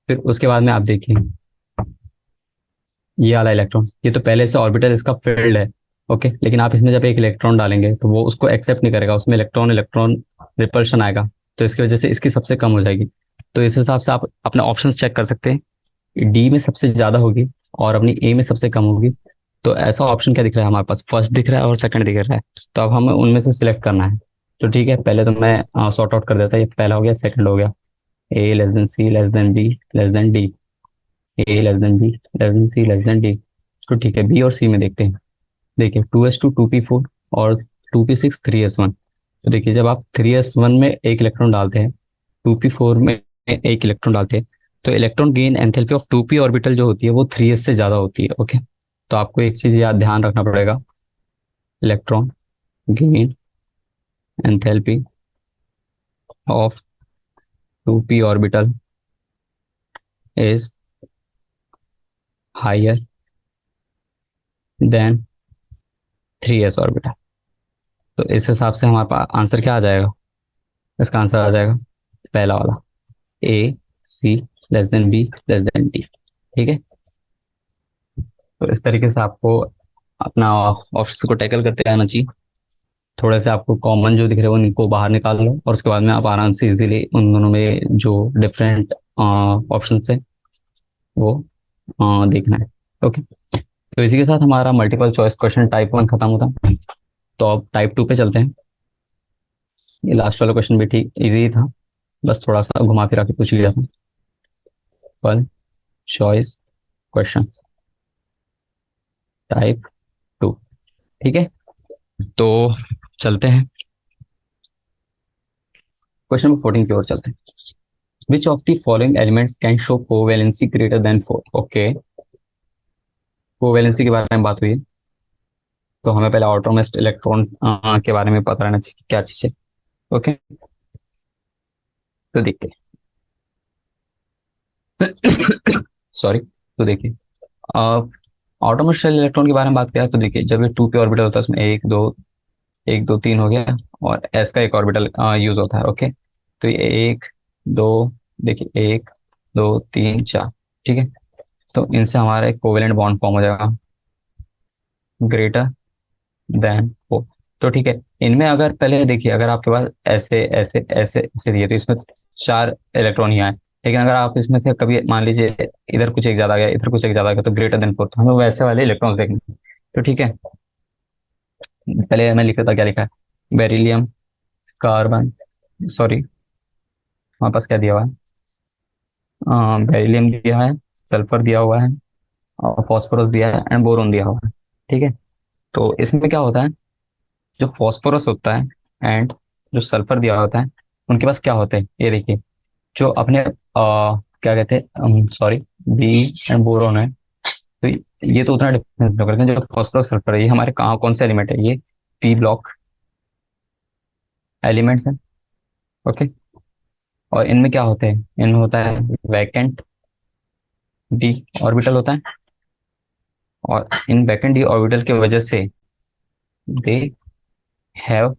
Speaker 1: फिर उसके बाद में आप देखिए ये वाला इलेक्ट्रॉन, ये तो पहले से ऑर्बिटल इसका फिल्ड है। ओके, लेकिन आप इसमें जब एक इलेक्ट्रॉन डालेंगे तो वो उसको एक्सेप्ट नहीं करेगा, उसमें इलेक्ट्रॉन इलेक्ट्रॉन रिपल्शन आएगा, तो इसकी वजह से इसकी सबसे कम हो जाएगी। तो इस हिसाब से आप अपने ऑप्शन चेक कर सकते हैं, डी में सबसे ज्यादा होगी और अपनी ए में सबसे कम होगी। तो ऐसा ऑप्शन क्या दिख रहा है हमारे पास, फर्स्ट दिख रहा है और सेकंड दिख रहा है। तो अब हमें उनमें से सिलेक्ट करना है। तो ठीक है, पहले तो मैं सॉर्ट आउट कर देता, ये पहला हो गया, सेकंड हो गया, A less than C less than B less than D, A less than B less than C less than D. तो ठीक है, बी और सी में देखते हैं। देखिए 2s2 2p4 और 2p6 3s1। तो देखिए जब आप 3s1 में एक इलेक्ट्रॉन डालते हैं, 2p4 में एक इलेक्ट्रॉन डालते हैं, तो electron gain enthalpy of 2p orbital जो होती है वो 3s से ज्यादा होती है। ओके, तो आपको एक चीज याद ध्यान रखना पड़ेगा, electron gain enthalpy of 2p orbital is higher than 3s orbital. तो इस हिसाब से हमारे पास आंसर क्या आ जाएगा, इसका आंसर आ जाएगा पहला वाला, A C less than B less than D. ठीक है, तो इस तरीके से आपको अपना ऑप्शन को टैकल करते रहना चाहिए। थोड़े से आपको कॉमन जो दिख रहे हैं उनको बाहर निकाल लो और उसके बाद में आप आराम से इजीली उन दोनों में जो डिफरेंट ऑप्शन है वो देखना है। ओके, तो इसी के साथ हमारा मल्टीपल चॉइस क्वेश्चन टाइप 1 खत्म होता है। तो अब टाइप 2 पे चलते हैं। ये लास्ट वाला क्वेश्चन भी ठीक इजी था, बस थोड़ा सा घुमा फिरा के पूछ लिया था। Multiple choice question type 2। ठीक है, तो चलते हैं क्वेश्चन नंबर 14 की ओर चलते हैं। विच of the following elements can show covalency greater than 4। Okay, covalency के बारे में बात हुई है, तो हमें पहले ऑटोमेस्ट इलेक्ट्रॉन के बारे में पता रहना चाहिए क्या चीज है। ओके, तो देखते हैं सॉरी, तो देखिए ऑटोमेस्ट इलेक्ट्रॉन के बारे में बात किया तो देखिए जब ये 2p ऑर्बिटल होता है उसमें एक दो तीन हो गया और s का एक ऑर्बिटल यूज होता है। ओके, तो ये एक दो, देखिए एक दो तीन चार। ठीक है, तो इनसे हमारा एक कोवेलेंट बॉन्ड फॉर्म हो जाएगा ग्रेटर देन 4। तो ठीक है, इनमें अगर पहले देखिए अगर आपके पास ऐसे ऐसे ऐसे ऐसे दिए तो इसमें 4 इलेक्ट्रॉन ही आए, लेकिन अगर आप इसमें से कभी मान लीजिए इधर कुछ एक ज्यादा गया इधर कुछ एक ज्यादा गया तो ग्रेटर देन 4, तो हमें वैसे वाले इलेक्ट्रॉन्स देखने हैं। तो ठीक है, पहले मैं लिख रहा था, क्या लिखा है, बेरिलियम, कार्बन, सॉरी हमारे पास क्या दिया हुआ है, बेरिलियम दिया है, सल्फर दिया हुआ है और फॉस्फोरस दिया है एंड बोरोन दिया हुआ है। ठीक है, तो इसमें क्या होता है, जो फॉस्फोरस होता है एंड जो सल्फर दिया होता है उनके पास क्या होते हैं, ये देखिए जो अपने क्या कहते हैं, सॉरी बी एंड बोरोन है, तो ये तो उतना डिफरेंस नहीं करते हैं। जो फॉस्फोरस सल्फर है ये हमारे कहाँ कौन से एलिमेंट है, ये पी ब्लॉक एलिमेंट्स हैं। ओके, और इनमें क्या होते हैं, इनमें होता है वैकेंट डी ऑर्बिटल होता है, और इन वैकेंट डी ऑर्बिटल की वजह से they have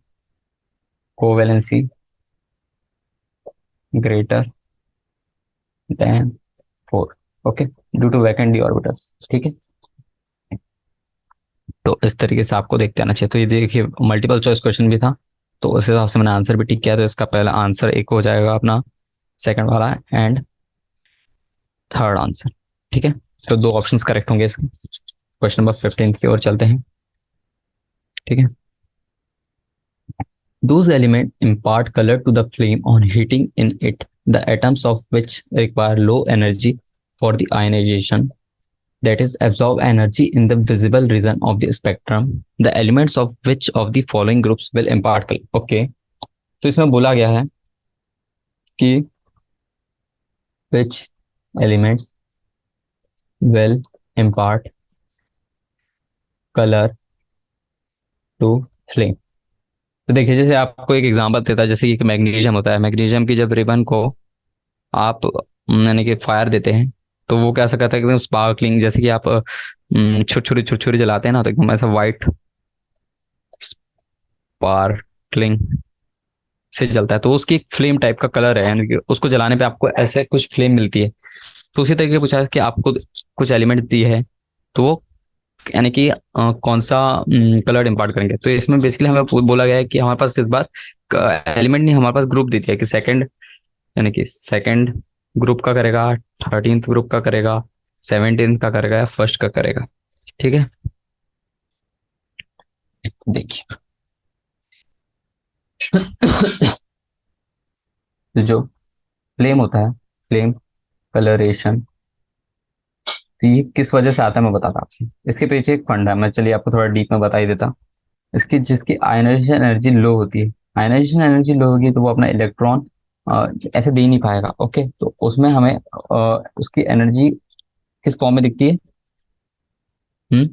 Speaker 1: covalency greater than 4। Okay, due to vacant D orbitals. ठीक है, तो इस तरीके से आपको देखते आना चाहिए। तो ये देखिए मल्टीपल चॉइस क्वेश्चन भी था, तो उस हिसाब से मैंने आंसर भी टिक किया, तो इसका पहला आंसर एक हो जाएगा अपना, सेकंड वाला एंड थर्ड आंसर। ठीक है, तो 2 ऑप्शंस करेक्ट होंगे इसके। क्वेश्चन नंबर 15 की ओर चलते हैं। ठीक है, those elements impart color to the flame on heating in it, the atoms of which require low energy for the ionization, that is absorb energy in the visible region of the spectrum, the elements of which of the following groups will impart color। okay, तो इसमें बोला गया है कि which elements will impart color to flame। तो देखिए जैसे आपको एक एग्जांपल देता है, जैसे कि मैग्नीशियम होता है, मैग्नीशियम की जब रिबन को आप यानी कि फायर देते हैं तो वो कैसा करता है, एकदम स्पार्कलिंग, जैसे कि आप छुरछुरी जलाते हैं ना, तो एकदम ऐसा वाइट स्पार्कलिंग से जलता है, तो उसकी एक फ्लेम टाइप का कलर है, यानी कि उसको जलाने पे आपको ऐसे कुछ फ्लेम मिलती है। तो उसी तरीके से पूछा है कि आपको कुछ एलिमेंट दिए है तो वो यानी कि कौन सा कलर इम्पार्ट करेंगे। तो इसमें बेसिकली हमें बोला गया है कि हमारे पास इस बार एलिमेंट नहीं, हमारे पास ग्रुप दे दिया है कि सेकंड, यानी कि सेकंड ग्रुप का करेगा, 13th ग्रुप का करेगा, 17th का करेगा या फर्स्ट का करेगा। ठीक है, देखिए तो जो फ्लेम होता है, फ्लेम कलरेशन, तो ये किस वजह से आता है मैं बताता हूँ आपको। इसके पीछे एक फंड है, मैं चलिए आपको थोड़ा डीप में बता ही देता हूँ। इसकी जिसकी आयनाइजेशन एनर्जी लो होती है, आयनाइजेशन एनर्जी लो होगी तो वो अपना इलेक्ट्रॉन ऐसे दे ही नहीं पाएगा। ओके, तो उसमें हमें उसकी एनर्जी किस फॉर्म में दिखती है, हम्म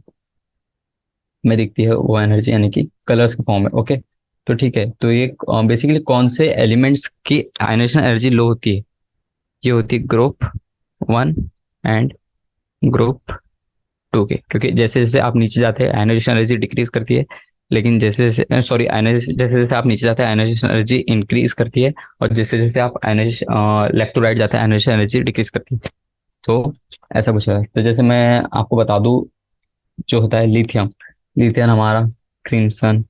Speaker 1: में दिखती है वो एनर्जी, यानी कि कलर्स के फॉर्म में। ओके, तो ठीक है, तो ये बेसिकली कौन से एलिमेंट्स की आयनाइजेशन एनर्जी लो होती है, ये होती है ग्रुप 1 एंड ग्रुप 2 के। क्योंकि जैसे जैसे आप नीचे जाते हैं आयनाइजेशन एनर्जी डिक्रीज करती है, लेकिन जैसे जैसे सॉरी आयनाइजेशन जैसे जैसे आप नीचे जाते हैं आयनाइजेशन एनर्जी इंक्रीज करती है, और जैसे जैसे आप आयनाइजेशन लेफ्ट टू राइट जाते हैं आयनाइजेशन एनर्जी डिक्रीज करती है। तो ऐसा कुछ है। तो जैसे मैं आपको बता दूं, जो होता है लिथियम, लिथियम हमारा क्रिम्सन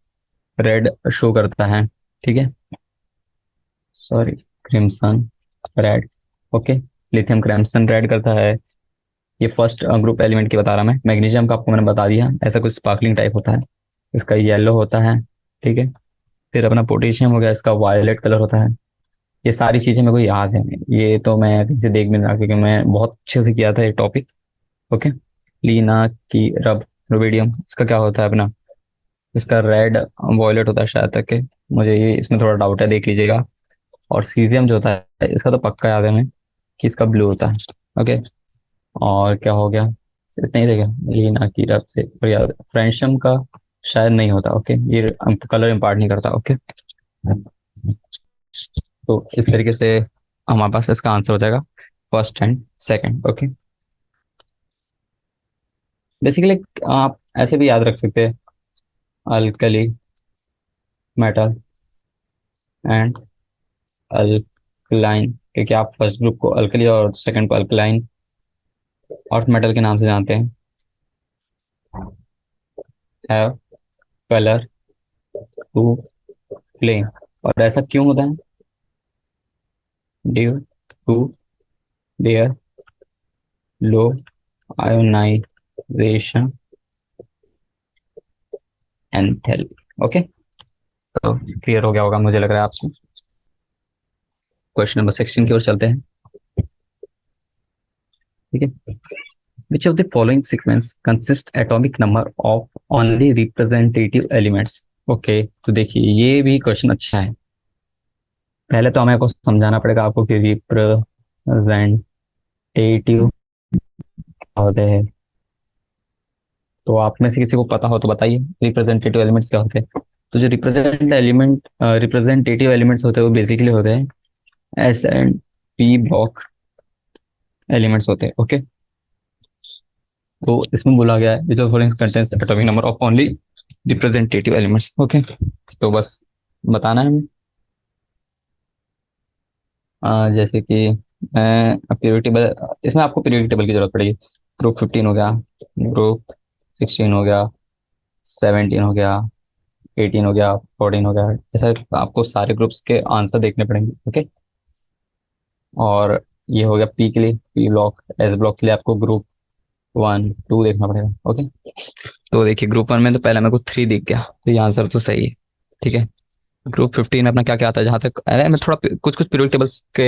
Speaker 1: रेड शो करता है। ठीक है, sorry, crimson red. Okay, lithium crimson red करता है। ये फर्स्ट ग्रुप एलिमेंट की बता रहा मैं। मैग्नीशियम का आपको मैंने बता दिया, ऐसा कुछ स्पार्कलिंग टाइप होता है, इसका येलो होता है। ठीक है, फिर अपना पोटेशियम हो गया, इसका वायलेट कलर होता है। ये सारी चीजें मेरे को याद है, ये तो मैं कहीं से देख भी नहीं रहा क्योंकि मैं बहुत अच्छे से किया था ये टॉपिक। ओके, लीना की रब रुबिडियम, इसका क्या होता है अपना, इसका रेड वॉयलेट होता है शायद तक के, मुझे ये इसमें थोड़ा डाउट है, देख लीजिएगा। और सीजियम जो होता है इसका तो पक्का याद है हमें कि इसका ब्लू होता है। ओके, और क्या हो गया, इतना ही रहेगा लीना की रब से। और याद फ्रेंडशम का शायद नहीं होता। ओके, ये कलर इम्पार्ट नहीं करता। ओके, तो इस तरीके से हमारे पास इसका आंसर हो जाएगा first and second. Okay, basically आप ऐसे भी याद रख सकते हैं, अल्कली मेटल एंड अल्कलाइन, क्योंकि आप फर्स्ट ग्रुप को अल्कली और सेकंड को अल्कलाइन अर्थ मेटल के नाम से जानते हैं। हैव कलर टू फ्लेम, और ऐसा क्यों होता है, due to their low ionization enthalpy. Okay, तो क्लियर हो गया होगा मुझे लग रहा है आपको। क्वेश्चन नंबर 16 की ओर चलते हैं। ठीक है, विच of the following sequence consist atomic number of only representative elements. Okay, तो देखिए ये भी क्वेश्चन अच्छा है। पहले तो हमें को समझाना पड़ेगा आपको कि रिप्रेजेंटेटिव होते हैं। तो आप में से किसी को पता हो तो बताइए रिप्रेजेंटेटिव एलिमेंट्स क्या होते हैं। तो जो रिप्रेजेंटेटिव एलिमेंट्स होते हैं वो बेसिकली होते हैं S and P block elements होते हैं। ओके, तो इसमें बोला गया है which of following contains atomic number of only representative elements. Okay, तो बस बताना है हमें। जैसे कि मैं पीरियोडिक टेबल, इसमें आपको पीरियोडिक टेबल की जरूरत पड़ेगी। ग्रुप 15 हो गया, ग्रुप 16 हो गया, 17 हो गया, 18 हो गया, 14 हो गया, ऐसा आपको सारे ग्रुप्स के आंसर देखने पड़ेंगे। ओके, और ये हो गया पी के लिए, पी ब्लॉक। एस ब्लॉक के लिए आपको ग्रुप 1 2 देखना पड़ेगा। ओके, तो देखिए ग्रुप 1 में तो पहला मेरे को 3 दिख गया, तो ये आंसर तो सही है। ठीक है, ग्रुप 15 में अपना क्या क्या आता है, जहाँ तक अरे मैं थोड़ा कुछ कुछ पीरियोडिक टेबल्स के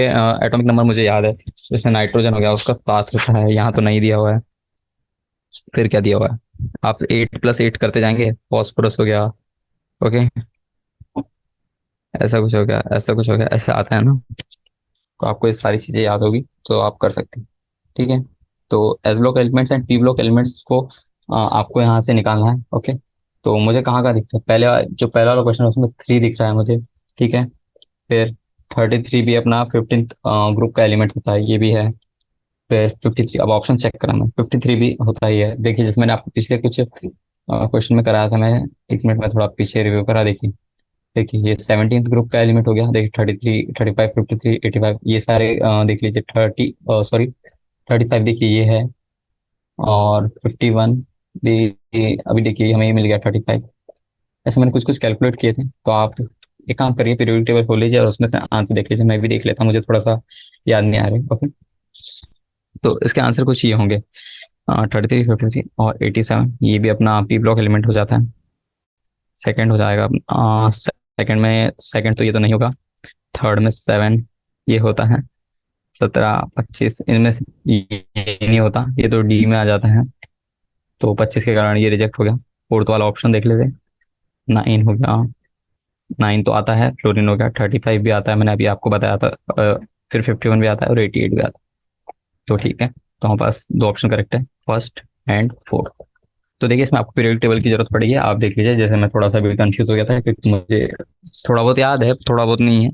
Speaker 1: एटॉमिक नंबर मुझे याद है। तो इसमें नाइट्रोजन हो गया, उसका 7 होता है, यहाँ तो नहीं दिया हुआ है। फिर क्या दिया हुआ है, आप 8+8 करते जाएंगे, फॉस्फोरस हो गया। ओके, ऐसा कुछ हो गया, ऐसा कुछ हो गया, ऐसा आता है ना। तो आपको ये सारी चीजें याद होगी तो आप कर सकते हैं। ठीक है, तो S block elements and P block elements को आपको यहाँ से निकालना है। ओके, तो मुझे कहाँ का दिख रहा है, पहले जो पहला वाला क्वेश्चन है उसमें 3 दिख रहा है मुझे। ठीक है, फिर 33 भी अपना 15th ग्रुप का एलिमेंट होता है, ये भी है। फिर 53, अब ऑप्शन चेक करा मैं, 53 भी होता ही है। देखिए जैसे मैंने आपको पिछले कुछ क्वेश्चन में कराया था, मैं 1 मिनट में थोड़ा पीछे रिव्यू करा। देखिए, देखिए ये 17th ग्रुप का एलिमेंट हो गया। देखिए 33, 35, 53, 85 ये सारे देख लीजिए। 30 सॉरी 35 देखिए ये है, और 51 अभी देखिए हमें ये मिल गया 35। ऐसे मैंने कुछ कुछ कैलकुलेट किए थे, तो आप एक काम करिए, पीरियोडिक टेबल खोल लीजिए और उसमें से आंसर देख लीजिए, मैं भी देख लेता हूँ, मुझे थोड़ा सा याद नहीं आ रहा है। ओके, तो इसके आंसर कुछ ये होंगे, 33, 53 और 87। ये भी अपना पी ब्लॉक एलिमेंट हो जाता है। सेकंड हो जाएगा, सेकंड में, सेकंड तो ये तो नहीं होगा। थर्ड में 7 ये होता है। 17, 25 इनमें से ये नहीं होता, ये तो डी में आ जाता है, तो 25 के कारण ये रिजेक्ट हो गया। फोर्थ वाला ऑप्शन देख लेते। 9 हो गया, 9 तो आता है। फ्लोरीन हो गया, 35 भी आता है, मैंने अभी आपको बताया था। फिर 51 भी आता है और 88 भी आता है। तो ठीक है, तो हमारे पास दो ऑप्शन करेक्ट है, फर्स्ट एंड फोर्थ। तो देखिए इसमें आपको पीरियोडिक टेबल की जरूरत पड़ी है, आप देख लीजिए। जैसे मैं थोड़ा सा भी कंफ्यूज हो गया था, क्योंकि मुझे थोड़ा बहुत याद है, थोड़ा बहुत नहीं है।